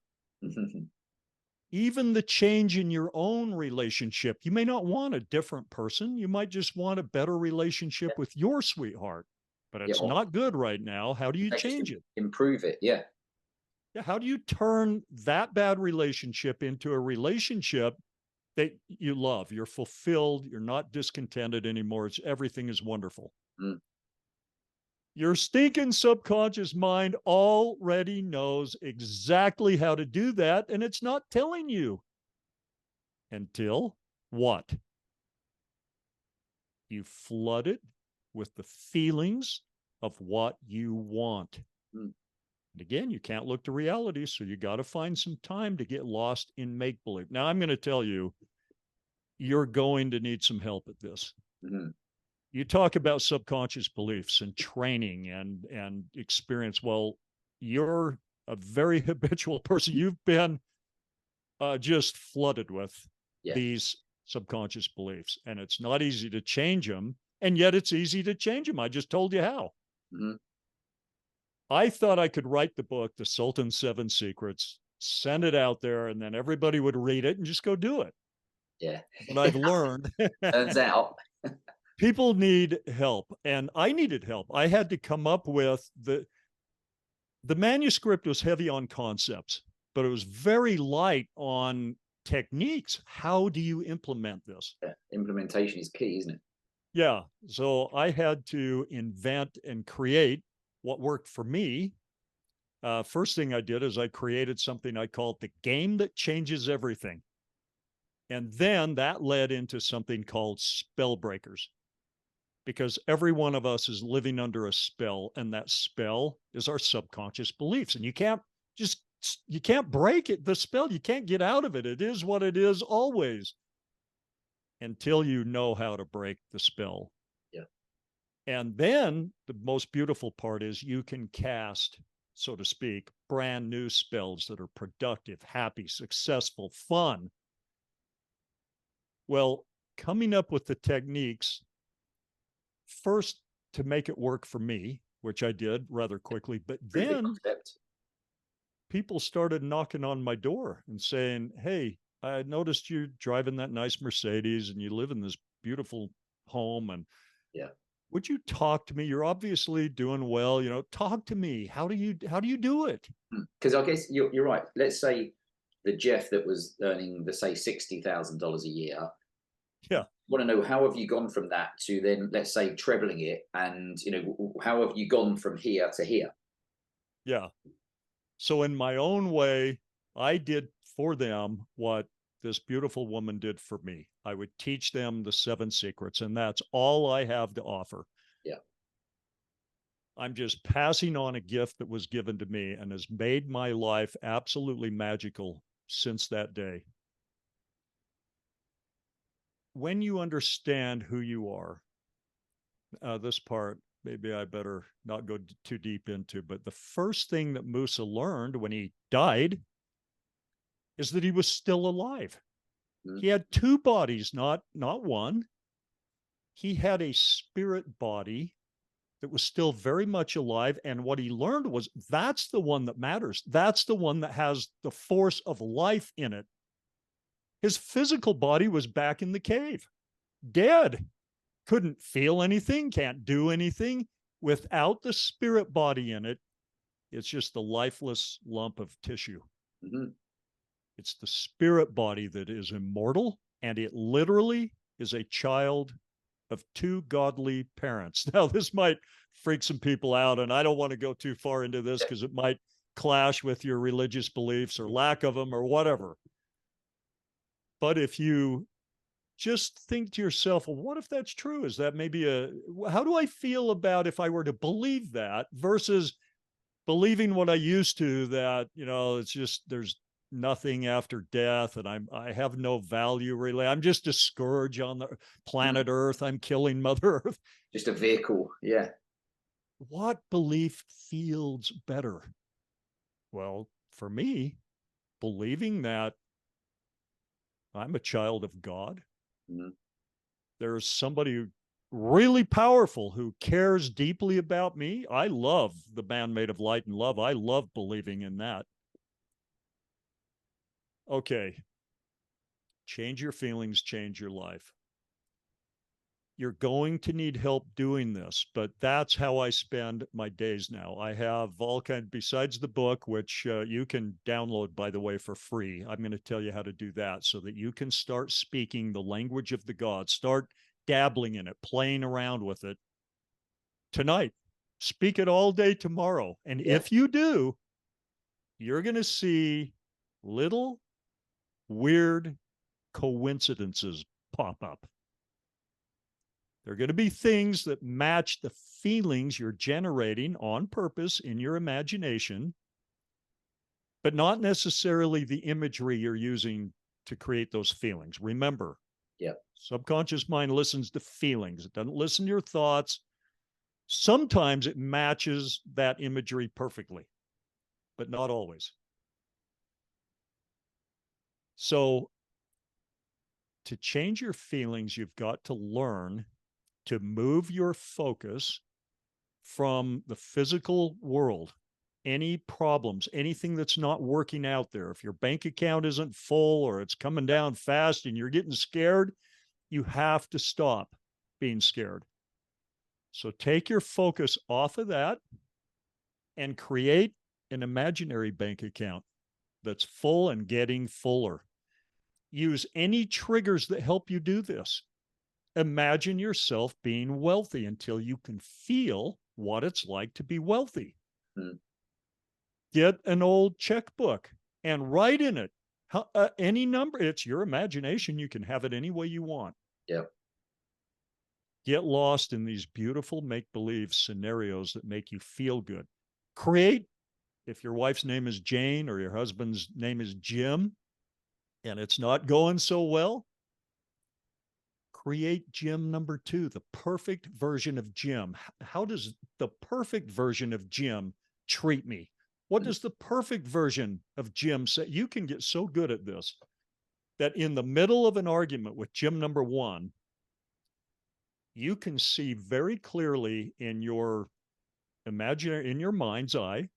Even the change in your own relationship, you may not want a different person. You might just want a better relationship with your sweetheart, but it's not good right now. How do you change it?
Improve it. Yeah.
How do you turn that bad relationship into a relationship that you love? You're fulfilled. You're not discontented anymore. Everything is wonderful. Your stinking subconscious mind already knows exactly how to do that, and it's not telling you. Until what? You flood it with the feelings of what you want. And again, you can't look to reality, so you got to find some time to get lost in make-believe. Now, I'm going to tell you, you're going to need some help at this. You talk about subconscious beliefs and training and experience. Well, you're a very habitual person. You've been just flooded with these subconscious beliefs, and it's not easy to change them. And yet it's easy to change them. I just told you how. I thought I could write the book, The Sultan's 7 Secrets, send it out there, and then everybody would read it and just go do it.
Yeah.
But I've learned.
Turns out.
People need help, and I needed help. I had to come up with the manuscript was heavy on concepts, but it was very light on techniques. How do you implement this?
Implementation is key, isn't it?
Yeah. So I had to invent and create what worked for me. First thing I did is I created something I called the game that changes everything. And then that led into something called spell breakers, because every one of us is living under a spell, and that spell is our subconscious beliefs. And you can't break it, the spell. You can't get out of it. It is what it is always, until you know how to break the spell.
Yeah.
And then the most beautiful part is you can cast, so to speak, brand new spells that are productive, happy, successful, fun. Well, coming up with the techniques first to make it work for me, which I did rather quickly, but then people started knocking on my door and saying, hey, I noticed you driving that nice Mercedes and you live in this beautiful home, and would you talk to me? You're obviously doing well, talk to me. How do you do it?
Because I guess you're right. Let's say the Jeff that was earning, say, $60,000 a year.
Yeah.
Want to know, how have you gone from that to then, let's say, trebling it, and how have you gone from here to here?
Yeah. So in my own way, I did for them what this beautiful woman did for me. I would teach them the 7 secrets, and that's all I have to offer.
Yeah.
I'm just passing on a gift that was given to me and has made my life absolutely magical since that day. When you understand who you are, this part, maybe I better not go too deep into, but the first thing that Musa learned when he died is that he was still alive. He had 2 bodies, not one. He had a spirit body that was still very much alive. And what he learned was that's the one that matters. That's the one that has the force of life in it. His physical body was back in the cave, dead, couldn't feel anything, can't do anything. Without the spirit body in it, it's just a lifeless lump of tissue.
Mm-hmm.
It's the spirit body that is immortal, and it literally is a child of 2 godly parents. Now, this might freak some people out, and I don't want to go too far into this because it might clash with your religious beliefs or lack of them or whatever. But if you just think to yourself, well, what if that's true? Is that maybe how do I feel about if I were to believe that versus believing what I used to, that, it's just, there's nothing after death and I have no value really. I'm just a scourge on the planet Earth. I'm killing Mother Earth.
Just a vehicle. Yeah.
What belief feels better? Well, for me, believing that I'm a child of God. Mm-hmm. There's somebody really powerful who cares deeply about me. I love the man made of light and love. I love believing in that. Okay. Change your feelings, change your life. You're going to need help doing this, but that's how I spend my days now. I have all kinds, besides the book, which you can download, by the way, for free. I'm going to tell you how to do that so that you can start speaking the language of the gods, start dabbling in it, playing around with it tonight. Speak it all day tomorrow. And if you do, you're going to see little weird coincidences pop up. They're going to be things that match the feelings you're generating on purpose in your imagination, but not necessarily the imagery you're using to create those feelings. Remember, subconscious mind listens to feelings. It doesn't listen to your thoughts. Sometimes it matches that imagery perfectly, but not always. So to change your feelings, you've got to learn to move your focus from the physical world, any problems, anything that's not working out there. If your bank account isn't full or it's coming down fast and you're getting scared, you have to stop being scared. So take your focus off of that and create an imaginary bank account that's full and getting fuller. Use any triggers that help you do this. Imagine yourself being wealthy until you can feel what it's like to be wealthy. Get an old checkbook and write in it any number. It's your imagination. You can have it any way you want. Get lost in these beautiful make-believe scenarios that make you feel good. Create, if your wife's name is Jane or your husband's name is Jim, and it's not going so well, create Jim number 2, the perfect version of Jim. How does the perfect version of Jim treat me? What does the perfect version of Jim say? You can get so good at this that in the middle of an argument with Jim number 1, you can see very clearly in your imaginary, in your mind's eye,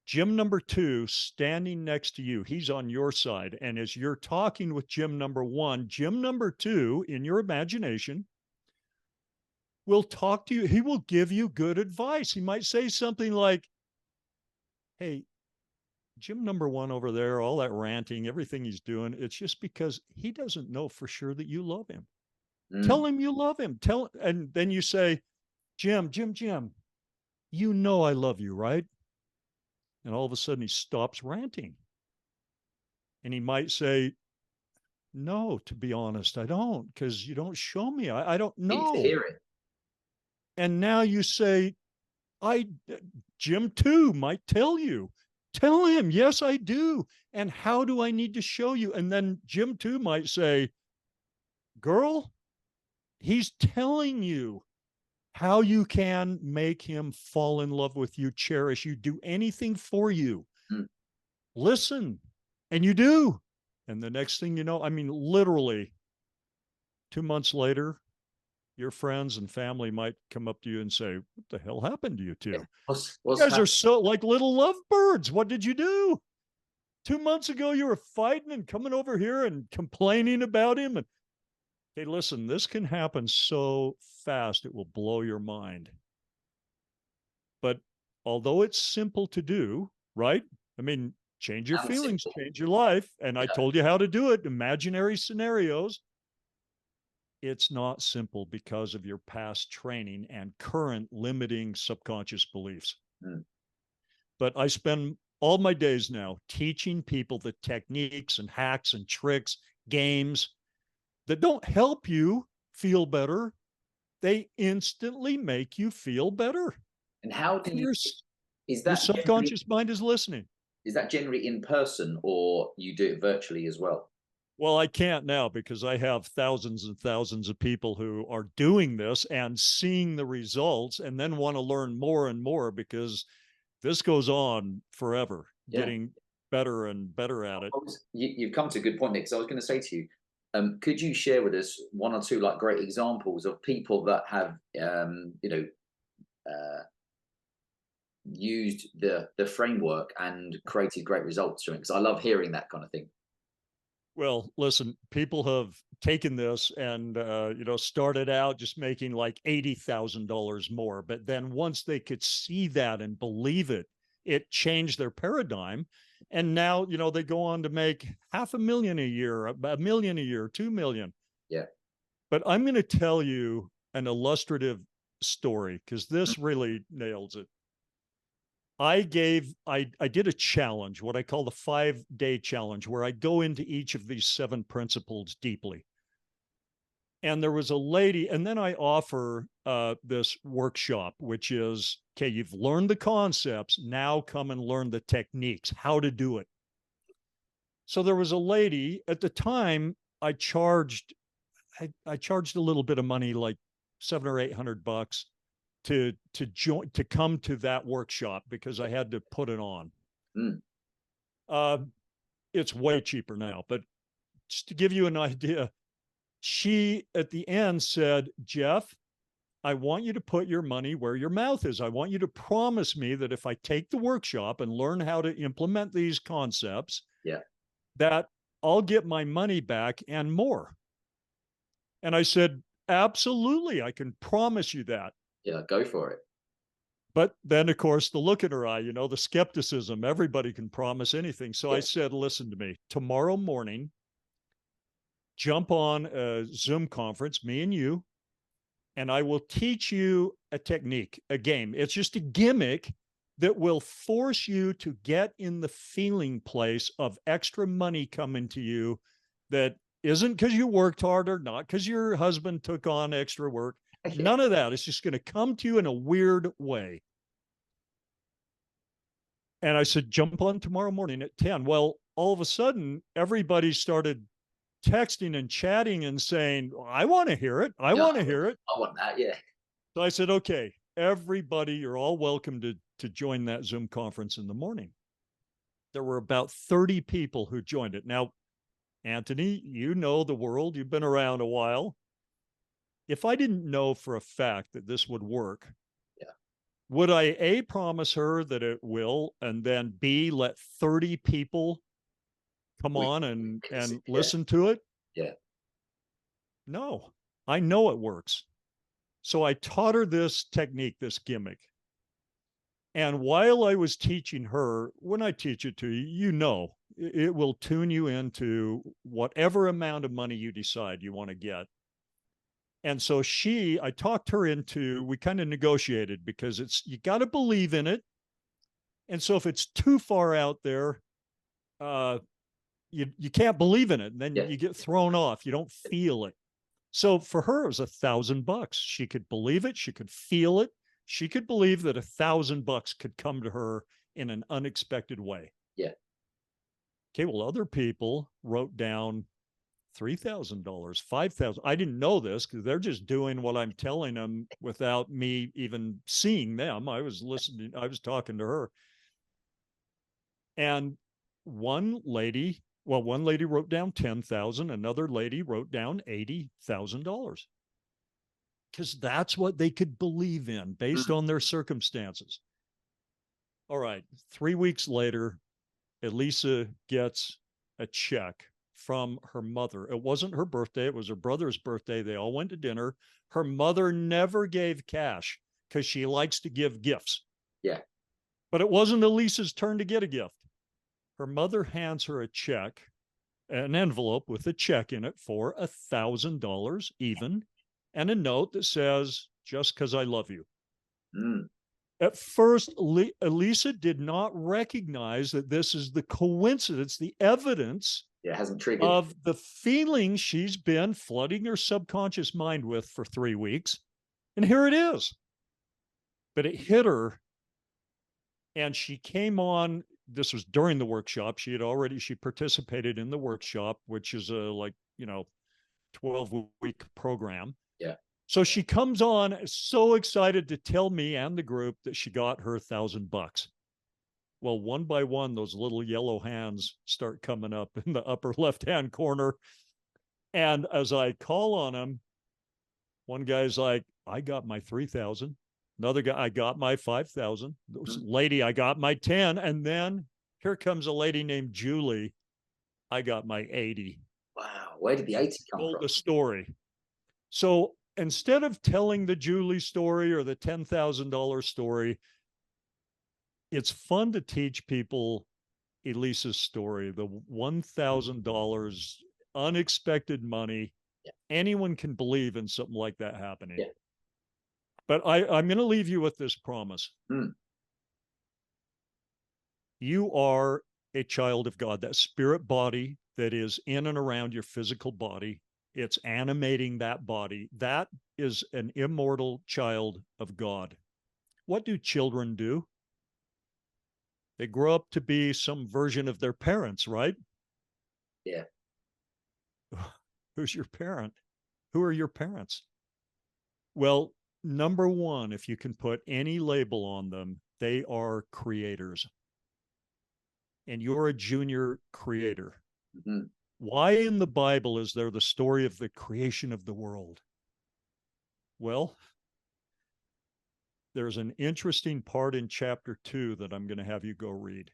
Jim number 2 standing next to you. He's on your side. And as you're talking with Jim number 1, Jim number 2 in your imagination will talk to you. He will give you good advice. He might say something like, hey, Jim number 1 over there, all that ranting, everything he's doing, it's just because he doesn't know for sure that you love him. Tell him you love him. And then you say, Jim, you know I love you, right? And all of a sudden he stops ranting. And he might say, no, to be honest, I don't, because you don't show me. I don't
Need to
know.
hear it.
And now you say, Jim too might tell you. Tell him, yes, I do. And how do I need to show you? And then Jim too might say, girl, he's telling you how you can make him fall in love with you, cherish you, do anything for you.
Mm.
Listen. And you do. And the next thing you know, I mean, literally 2 months later, your friends and family might come up to you and say, what the hell happened to you two? You
What's
guys are
happening?
so like little lovebirds. What did you do? 2 months ago, you were fighting and coming over here and complaining about him. And hey, listen, this can happen so fast, it will blow your mind. But although it's simple to do, right? I mean, change your feelings,
Simple.
change your life. And I
Yeah.
told you how to do it, imaginary scenarios. It's not simple because of your past training and current limiting subconscious beliefs.
Mm.
But I spend all my days now teaching people the techniques and hacks and tricks, games that don't help you feel better. They instantly make you feel better.
And how do
And
you, is
your
that generally,
subconscious mind is listening.
is that generally in person, or you do it virtually as well?
Well, I can't now because I have thousands and thousands of people who are doing this and seeing the results and then want to learn more and more because this goes on forever,
Yeah.
getting better and better at it.
You've come to a good point, Nick. So I was going to say to you, could you share with us one or two like great examples of people that have, uh, used the framework and created great results from it? Because I love hearing that kind of thing.
Well, listen, people have taken this and started out just making like $80,000 more, but then once they could see that and believe it, it changed their paradigm. And now, they go on to make 500,000 a year, $1 million a year, 2 million.
Yeah.
But I'm going to tell you an illustrative story because this really nails it. I did a challenge, what I call the 5-day challenge, where I go into each of these 7 principles deeply. And there was a lady, and then I offer this workshop, which is, okay, you've learned the concepts, now come and learn the techniques, how to do it. So there was a lady at the time. I charged a little bit of money, like $700 or $800 to join, to come to that workshop because I had to put it on.
Mm.
It's way cheaper now, but just to give you an idea, she at the end said, Jeff, I want you to put your money where your mouth is. I want you to promise me that if I take the workshop and learn how to implement these concepts,
Yeah.
that I'll get my money back and more. And I said, absolutely, I can promise you that.
Yeah, go for it.
But then, of course, the look in her eye, the skepticism, everybody can promise anything. So I said, listen to me, tomorrow morning, jump on a Zoom conference, me and you, and I will teach you a technique, a game. It's just a gimmick that will force you to get in the feeling place of extra money coming to you that isn't because you worked harder, not because your husband took on extra work. None of that. It's just going to come to you in a weird way. And I said, jump on tomorrow morning at 10. Well, all of a sudden, everybody started texting and chatting and saying, I want to hear it. I want to hear it.
I want that. Yeah.
So I said, okay, everybody, you're all welcome to join that Zoom conference in the morning. There were about 30 people who joined it. Now, Anthony, you know the world. You've been around a while. If I didn't know for a fact that this would work, would I A, promise her that it will, and then B, let 30 people come on and listen to it?
Yeah.
No, I know it works. So I taught her this technique, this gimmick. And while I was teaching her, when I teach it to you, it will tune you into whatever amount of money you decide you want to get. And so I talked her into, we kind of negotiated because you got to believe in it. And so if it's too far out there, you can't believe in it. And then
Yeah.
you get thrown off. You don't feel it. So for her, it was $1,000. She could believe it. She could feel it. She could believe that $1,000 could come to her in an unexpected way.
Yeah.
Okay. Well, other people wrote down $3,000, $5,000. I didn't know this because they're just doing what I'm telling them without me even seeing them. I was listening. I was talking to her. And one lady wrote down 10,000. Another lady wrote down $80,000 because that's what they could believe in based on their circumstances. All right. 3 weeks later, Elisa gets a check from her mother. It wasn't her birthday. It was her brother's birthday. They all went to dinner. Her mother never gave cash because she likes to give gifts.
Yeah.
But it wasn't Elisa's turn to get a gift. Her mother hands her a check, an envelope with a check in it for $1,000 even, and a note that says, just because I love you. At first, Elisa did not recognize that this is the coincidence, the evidence
it hasn't triggered
of the feelings she's been flooding her subconscious mind with for 3 weeks. And here it is. But it hit her. And she came on, this was during the workshop. She participated in the workshop, which is a 12-week program.
Yeah.
So she comes on so excited to tell me and the group that she got her $1,000. Well, one by one, those little yellow hands start coming up in the upper left-hand corner. And as I call on them, one guy's like, I got my 3,000. Another guy, I got my 5,000. Lady, I got my 10. And then here comes a lady named Julie. I got my 80.
Wow. Where did the 80 come
Told
from?
the story. So instead of telling the Julie story or the $10,000 story, it's fun to teach people Elisa's story, the $1,000 unexpected money.
Yeah.
Anyone can believe in something like that happening.
Yeah.
But I'm going to leave you with this promise. You are a child of God, that spirit body that is in and around your physical body. It's animating that body. That is an immortal child of God. What do children do? They grow up to be some version of their parents, right?
Yeah.
Who's your parent? Who are your parents? Well, number one, if you can put any label on them, they are creators. And you're a junior creator. Why in the Bible is there the story of the creation of the world? Well, there's an interesting part in chapter 2 that I'm going to have you go read.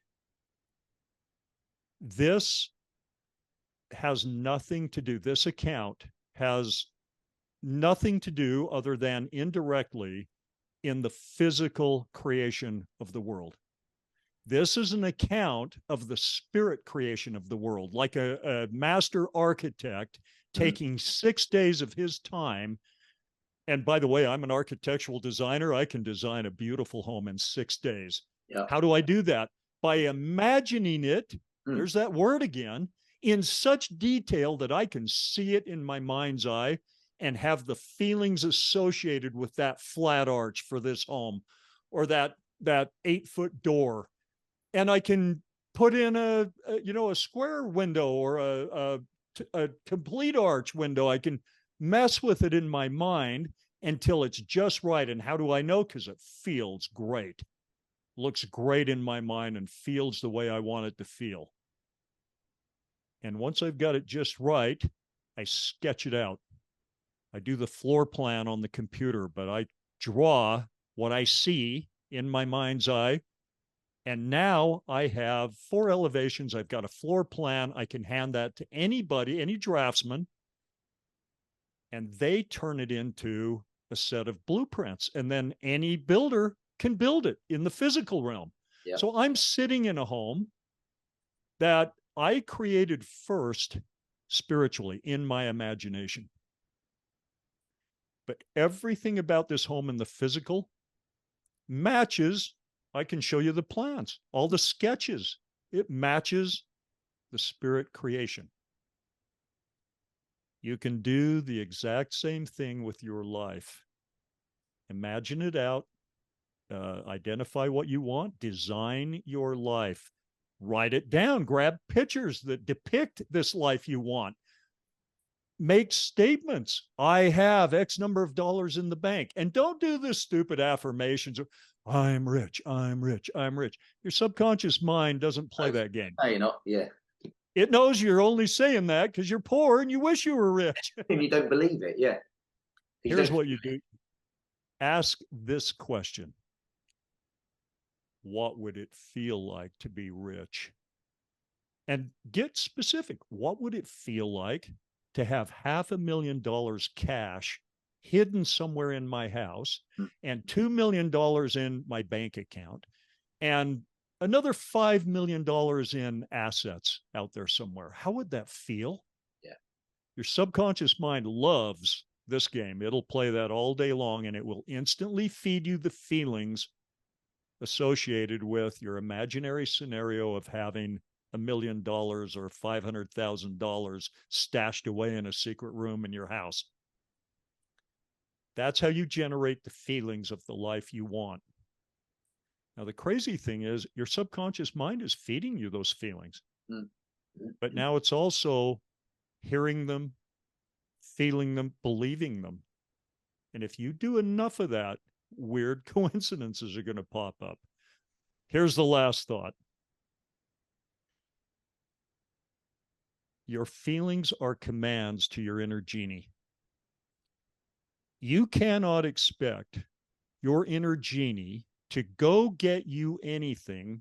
This has nothing to do, this account has nothing to do other than indirectly in the physical creation of the world. This is an account of the spirit creation of the world, like a master architect taking 6 days of his time. And by the way, I'm an architectural designer. I can design a beautiful home in 6 days.
Yeah.
How do I do that? By imagining it, there's that word again, in such detail that I can see it in my mind's eye and have the feelings associated with that flat arch for this home or that 8-foot door. And I can put in a square window or a complete arch window. I can mess with it in my mind until it's just right. And how do I know? Because it feels great. Looks great in my mind and feels the way I want it to feel. And once I've got it just right, I sketch it out. I do the floor plan on the computer, but I draw what I see in my mind's eye. And now I have 4 elevations. I've got a floor plan. I can hand that to anybody, any draftsman, and they turn it into a set of blueprints. And then any builder can build it in the physical realm.
Yeah.
So I'm sitting in a home that I created first spiritually in my imagination. But everything about this home in the physical matches. I can show you the plans, all the sketches. It matches the spirit creation. You can do the exact same thing with your life. Imagine it out, identify what you want, design your life, write it down, grab pictures that depict this life you want, make statements. I have X number of dollars in the bank. And don't do the stupid affirmations of, I'm rich, I'm rich, I'm rich. Your subconscious mind doesn't play that game.
No, you're not. Yeah.
It knows you're only saying that because you're poor and you wish you were rich.
And you don't believe it. Yeah.
Here's what you do. Ask this question. What would it feel like to be rich? And get specific. What would it feel like to have $500,000 cash hidden somewhere in my house and $2 million in my bank account and another $5 million in assets out there somewhere? How would that feel?
Yeah.
Your subconscious mind loves this game. It'll play that all day long, and it will instantly feed you the feelings associated with your imaginary scenario of having $1 million or $500,000 stashed away in a secret room in your house. That's how you generate the feelings of the life you want. Now, the crazy thing is your subconscious mind is feeding you those feelings, but now it's also hearing them, feeling them, believing them. And if you do enough of that, weird coincidences are going to pop up. Here's the last thought. Your feelings are commands to your inner genie. You cannot expect your inner genie to go get you anything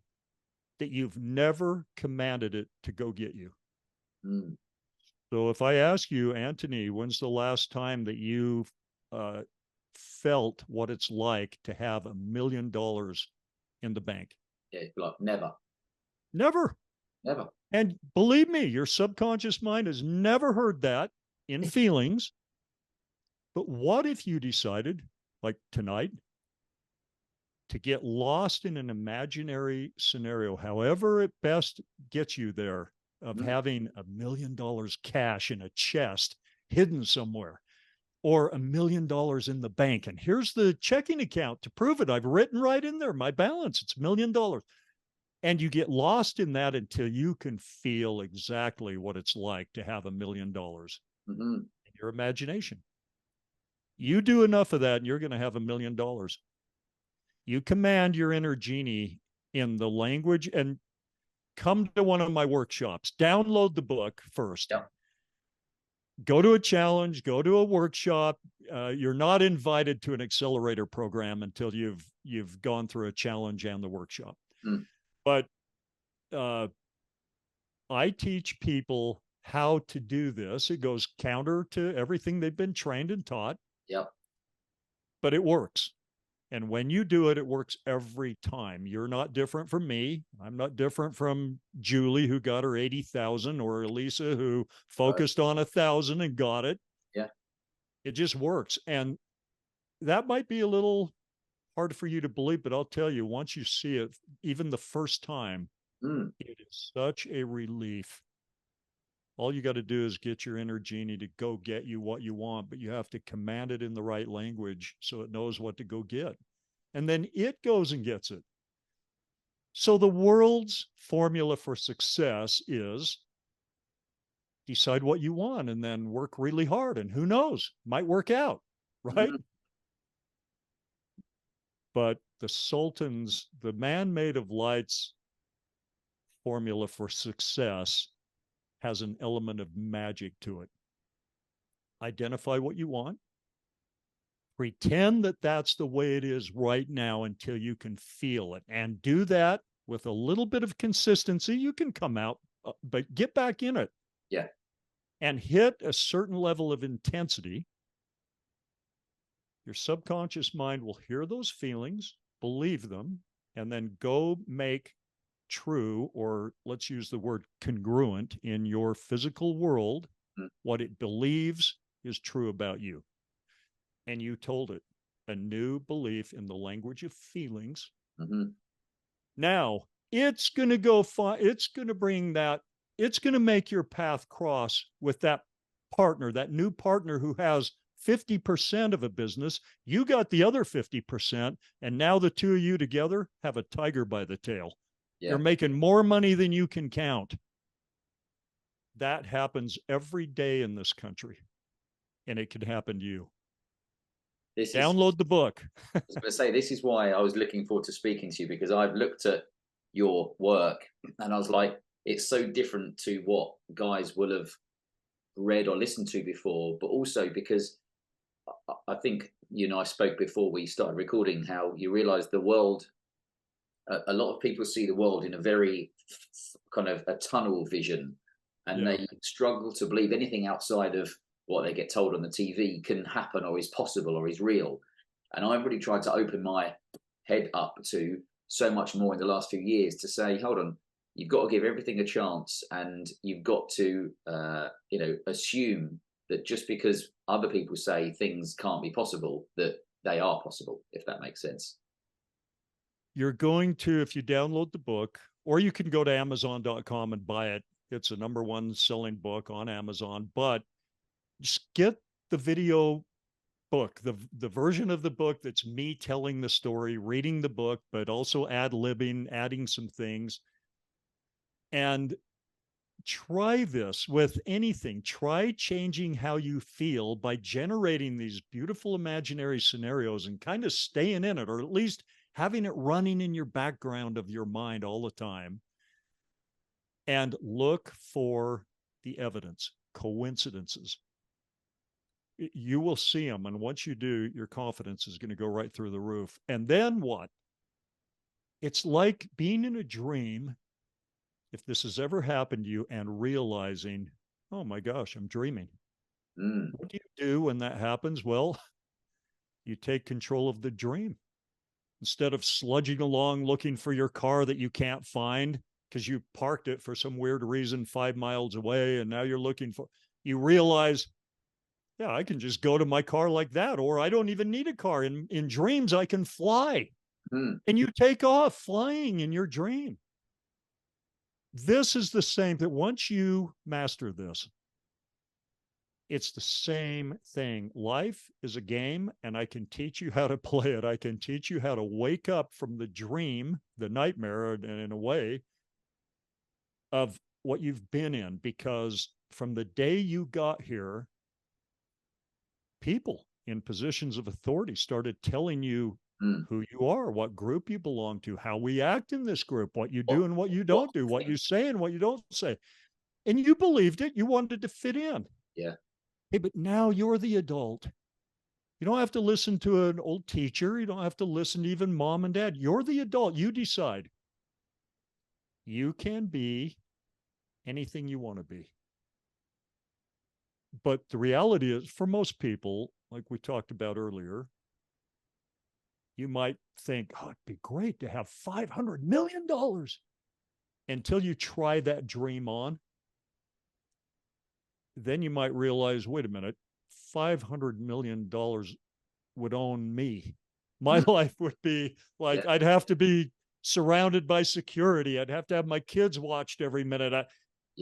that you've never commanded it to go get you. So if I ask you, Anthony, when's the last time that you felt what it's like to have $1 million in the bank?
Yeah, like never.
Never.
Never.
And believe me, your subconscious mind has never heard that in feelings. But what if you decided, like tonight, to get lost in an imaginary scenario, however it best gets you there, of having $1 million cash in a chest hidden somewhere, or $1 million in the bank. And here's the checking account to prove it. I've written right in there, my balance, it's $1 million. And you get lost in that until you can feel exactly what it's like to have $1 million in your imagination. You do enough of that and you're going to have $1 million. You command your inner genie in the language, and come to one of my workshops. Download the book first.
Yep.
Go to a challenge, go to a workshop. You're not invited to an accelerator program until you've gone through a challenge and the workshop. But I teach people how to do this. It goes counter to everything they've been trained and taught.
Yep.
But it works. And when you do it, it works every time. You're not different from me. I'm not different from Julie, who got her 80,000, or Elisa, who focused on 1,000 and got it.
Yeah.
It just works. And that might be a little hard for you to believe, but I'll tell you, once you see it, even the first time, it is such a relief. All you got to do is get your inner genie to go get you what you want, but you have to command it in the right language so it knows what to go get. And then it goes and gets it. So the world's formula for success is decide what you want and then work really hard. And who knows, might work out, right? But the Sultan's, the man made of light's formula for success has an element of magic to it. Identify what you want. Pretend that that's the way it is right now until you can feel it. And do that with a little bit of consistency. You can come out, but get back in it.
Yeah.
And hit a certain level of intensity. Your subconscious mind will hear those feelings, believe them, and then go make true, or let's use the word congruent, in your physical world, what it believes is true about you. And you told it a new belief in the language of feelings. Now it's going to go it's going to bring that it's going to make your path cross with that partner, that new partner who has 50% of a business. You got the other 50%. And now the two of you together have a tiger by the tail. You're
Yeah.
making more money than you can count. That happens every day in this country, and it can happen to you.
This is,
Download the book.
I was going to say, this is why I was looking forward to speaking to you, because I've looked at your work and I was like, it's so different to what guys will have read or listened to before, but also because I think, you know, I spoke before we started recording how you realize the world, a lot of people see the world in a very kind of a tunnel vision, and
Yeah.
they struggle to believe anything outside of what they get told on the TV can happen or is possible or is real. And I've really tried to open my head up to so much more in the last few years to say, hold on, you've got to give everything a chance, and you've got to, you know, assume that just because other people say things can't be possible, that they are possible, if that makes sense.
You're going to, if you download the book, or you can go to Amazon.com and buy it. It's a #1 selling book on Amazon, but just get the video book, the version of the book that's me telling the story, reading the book, but also ad-libbing, adding some things. And try this with anything. Try changing how you feel by generating these beautiful imaginary scenarios and kind of staying in it, or at least having it running in your background of your mind all the time. And look for the evidence, coincidences. You will see them. And once you do, your confidence is going to go right through the roof. And then what? It's like being in a dream, if this has ever happened to you, and realizing, oh my gosh, I'm dreaming. What do you do when that happens? Well, you take control of the dream. Instead of sludging along looking for your car that you can't find because you parked it for some weird reason 5 miles away, and now you're looking for, you realize, yeah, I can just go to my car like that, or I don't even need a car. In dreams, I can fly. And you take off flying in your dream. This is the same, that once you master this, it's the same thing. Life is a game, and I can teach you how to play it. I can teach you how to wake up from the dream, the nightmare, and in a way, of what you've been in. Because from the day you got here, people in positions of authority started telling you who you are, what group you belong to, how we act in this group, what you do and what you don't do, what you say and what you don't say. And you believed it. You wanted to fit in.
Yeah.
Hey, but now you're the adult. You don't have to listen to an old teacher. You don't have to listen to even mom and dad. You're the adult. You decide. You can be anything you want to be. But the reality is, for most people, like we talked about earlier, you might think, oh, it'd be great to have $500 million, until you try that dream on. Then you might realize, wait a minute, $500 million would own me. My life would be like, I'd have to be surrounded by security. I'd have to have my kids watched every minute.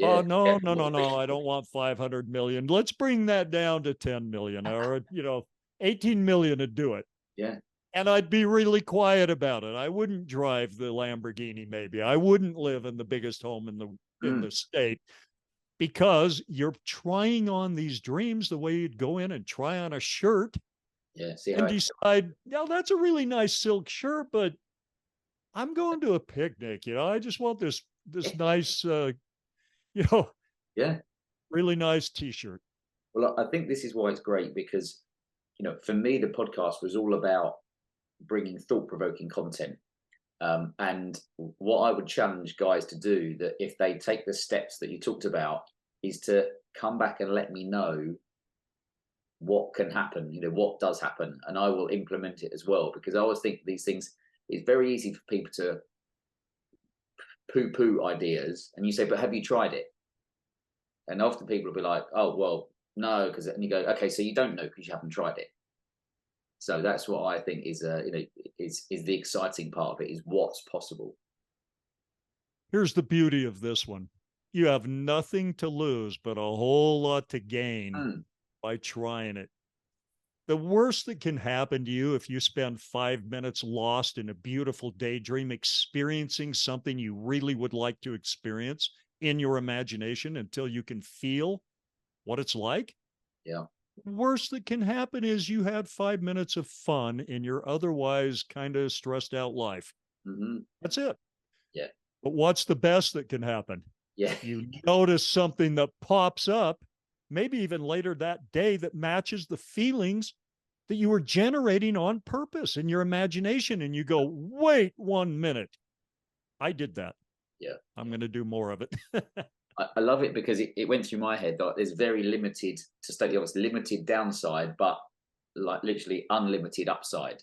Oh, no, I don't want 500 million. Let's bring that down to 10 million, or, 18 million to do it.
Yeah.
And I'd be really quiet about it. I wouldn't drive the Lamborghini, maybe. I wouldn't live in the biggest home in the state, because you're trying on these dreams the way you'd go in and try on a shirt.
Yeah.
And decide, yeah, that's a really nice silk shirt, but I'm going to a picnic. I just want this nice,
yeah,
really nice t-shirt.
Well, I think this is why it's great, because, for me, the podcast was all about bringing thought-provoking content. And what I would challenge guys to do, that if they take the steps that you talked about, is to come back and let me know what can happen, what does happen, and I will implement it as well. Because I always think these things, it's very easy for people to poo-poo ideas, and you say, but have you tried it? And often people will be like, oh, well, no, because, and you go, okay, so you don't know because you haven't tried it. So that's what I think is, is the exciting part of it, is what's possible.
Here's the beauty of this one. you have nothing to lose, but a whole lot to gain
Mm,
by trying it. The worst that can happen to you if you spend 5 minutes lost in a beautiful daydream experiencing something you really would like to experience in your imagination until you can feel what it's like.
yeah.
Worst that can happen is you had 5 minutes of fun in your otherwise kind of stressed out life.
Hmm.
That's it.
Yeah.
But what's the best that can happen?
Yeah.
You notice something that pops up, maybe even later that day, that matches the feelings that you were generating on purpose in your imagination. And you go, wait 1 minute. I did that.
Yeah.
I'm going to do more of it.
I love it because it went through my head that there's very limited, to state the obvious, limited downside, but like literally unlimited upside.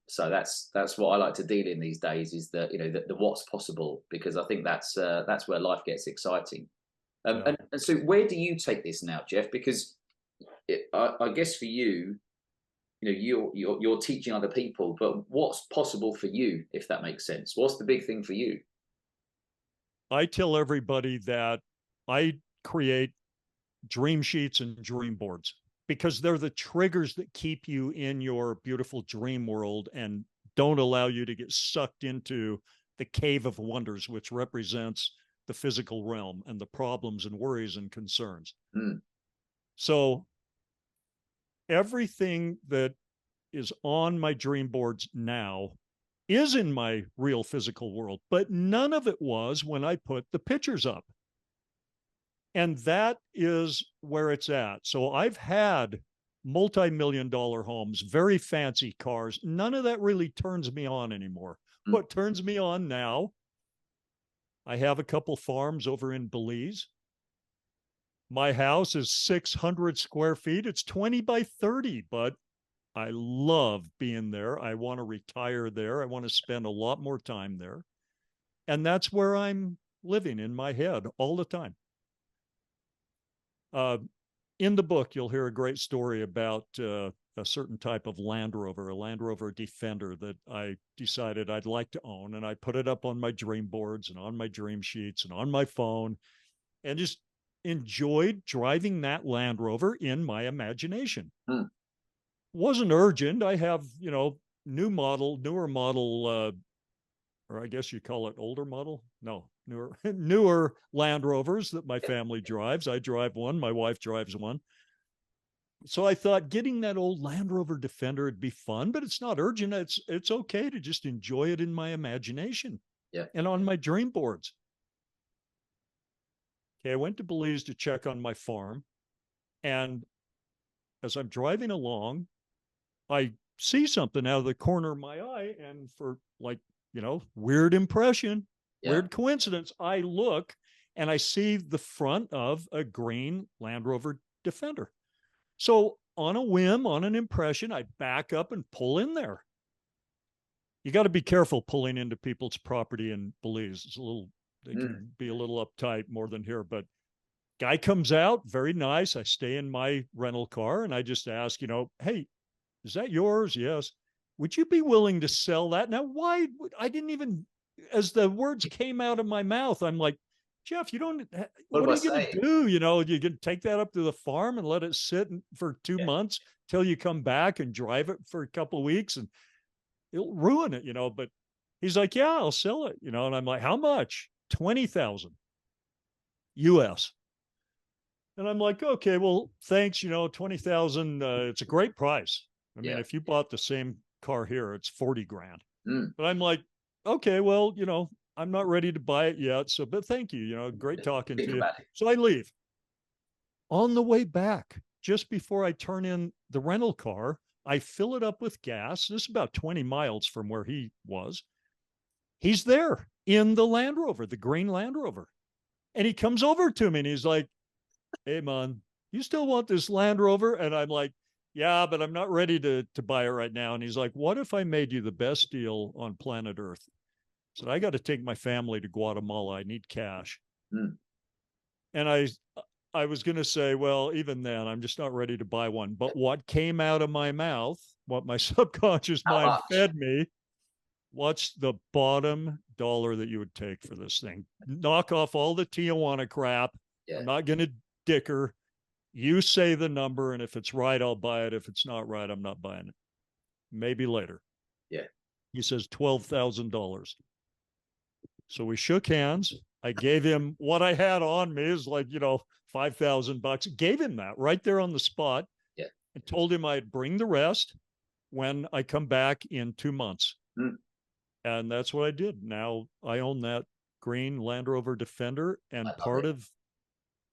So that's what I like to deal in these days, is that, the what's possible, because I think that's where life gets exciting.
Yeah.
And so where do you take this now, Jeff? Because I guess for you, you're teaching other people, but what's possible for you, if that makes sense? What's the big thing for you?
I tell everybody that I create dream sheets and dream boards because they're the triggers that keep you in your beautiful dream world and don't allow you to get sucked into the cave of wonders, which represents the physical realm and the problems and worries and concerns.
Mm,
So everything that is on my dream boards now is in my real physical world, but none of it was when I put the pictures up. And that is where it's at. So I've had multi-million-dollar homes, very fancy cars. None of that really turns me on anymore.
mm,
What turns me on now, I have a couple farms over in Belize. My house is 600 square feet. It's 20 by 30, but I love being there. I want to retire there. I want to spend a lot more time there. And that's where I'm living in my head all the time. Uh, in the book, you'll hear a great story about a certain type of Land Rover, a Land Rover Defender that I decided I'd like to own. And I put it up on my dream boards and on my dream sheets and on my phone, and just enjoyed driving that Land Rover in my imagination.
mm.
Wasn't urgent. I have, newer model, or I guess you call it older model. No, newer Land Rovers that my family drives. I drive one. My wife drives one. So I thought getting that old Land Rover Defender would be fun, but it's not urgent. It's okay to just enjoy it in my imagination
Yeah.
and on my dream boards. Okay, I went to Belize to check on my farm, and as I'm driving along, I see something out of the corner of my eye, and for like, weird impression,
Yeah.
weird coincidence, I look and I see the front of a green Land Rover Defender. So on a whim, on an impression, I back up and pull in there. You got to be careful pulling into people's property in Belize. They can be a little uptight more than here, but guy comes out, very nice. I stay in my rental car and I just ask, hey, is that yours? Yes. Would you be willing to sell that? Now, why? I didn't even, as the words came out of my mouth, I'm like, Jeff,
What
what
do
are
I
you going
say?
to do? You can take that up to the farm and let it sit for 2 months till you come back and drive it for a couple of weeks and it'll ruin it, but he's like, yeah, I'll sell it, and I'm like, how much? 20,000 US. And I'm like, okay, well, thanks, 20,000. It's a great price. I mean,
Yeah.
if you bought the same car here, it's 40 grand.
Mm.
But I'm like, okay, well, I'm not ready to buy it yet. So, but thank you, great talking
Think
to you.
about it.
So I leave. On the way back, just before I turn in the rental car, I fill it up with gas. This is about 20 miles from where he was. He's there in the Land Rover, the green Land Rover. And he comes over to me and he's like, hey, man, you still want this Land Rover? And I'm like, yeah, but I'm not ready to buy it right now. And he's like, what if I made you the best deal on planet Earth? I said, I got to take my family to Guatemala. I need cash.
Mm.
And I was going to say, well, even then, I'm just not ready to buy one. But what came out of my mouth, what my subconscious
How
mind
much?
fed me, what's the bottom dollar that you would take for this thing. Knock off all the Tijuana crap.
Yeah.
I'm not going to dicker. You say the number, and if it's right, I'll buy it. If it's not right, I'm not buying it. Maybe later.
Yeah.
He says $12,000. So we shook hands. I gave him what I had on me is like, $5,000. Gave him that right there on the spot.
Yeah.
And told him I'd bring the rest when I come back in 2 months.
Mm.
And that's what I did. Now I own that green Land Rover Defender, and part of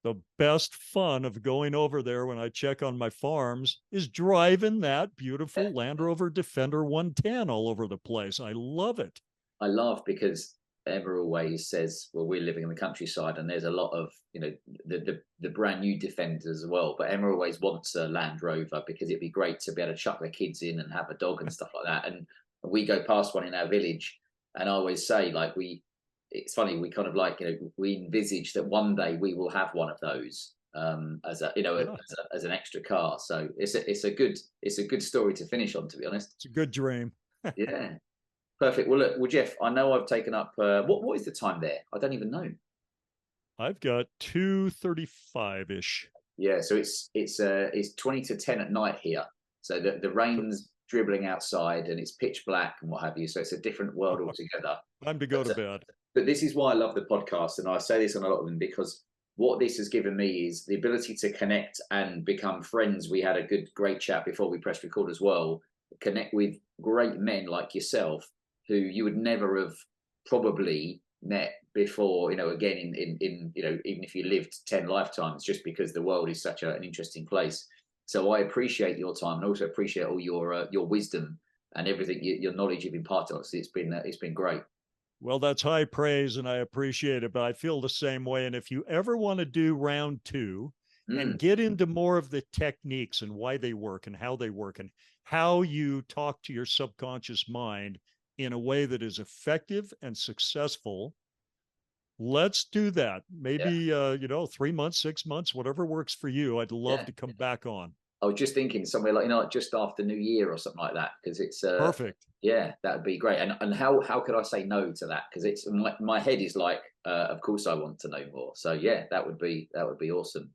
the best fun of going over there when I check on my farms is driving that beautiful Land Rover Defender 110 all over the place. I love it.
I laugh because Emma always says, well, we're living in the countryside and there's a lot of, the brand new Defenders as well. But Emma always wants a Land Rover because it'd be great to be able to chuck their kids in and have a dog and stuff like that. And we go past one in our village, and I always say, like, it's funny, we kind of like, we envisage that one day we will have one of those as an extra car. So it's a good story to finish on, to be honest.
It's a good dream.
Yeah. Perfect. Well, look, Jeff, I know I've taken up, what is the time there? I don't even know.
I've got 2:35-ish.
Yeah. So it's 20 to 10 at night here. So the rain's dribbling outside and it's pitch black and what have you. So it's a different world altogether.
Time to go to bed.
But this is why I love the podcast, and I say this on a lot of them, because what this has given me is the ability to connect and become friends. We had a great chat before we pressed record as well. Connect with great men like yourself, who you would never have probably met before. Again, in even if you lived 10 lifetimes, just because the world is such an interesting place. So I appreciate your time, and also appreciate all your wisdom and everything, your knowledge you've imparted to us. It's been great.
Well, that's high praise, and I appreciate it, but I feel the same way. And if you ever want to do round 2 and get into more of the techniques and why they work and how they work and how you talk to your subconscious mind in a way that is effective and successful, let's do that. Maybe, 3 months, 6 months, whatever works for you. I'd love to come back on.
I was just thinking somewhere like, just after New Year or something like that, because it's
perfect.
Yeah, that would be great. And how could I say no to that? Because it's my head is like, of course I want to know more. So yeah, that would be awesome.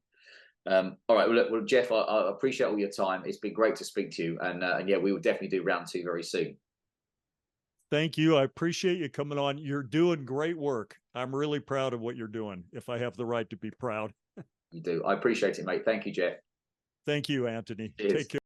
All right. Well, Jeff, I appreciate all your time. It's been great to speak to you, and yeah, we will definitely do round 2 very soon.
Thank you. I appreciate you coming on. You're doing great work. I'm really proud of what you're doing, if I have the right to be proud.
You do. I appreciate it, mate. Thank you, Jeff.
Thank you, Anthony.
Cheers.
Take care.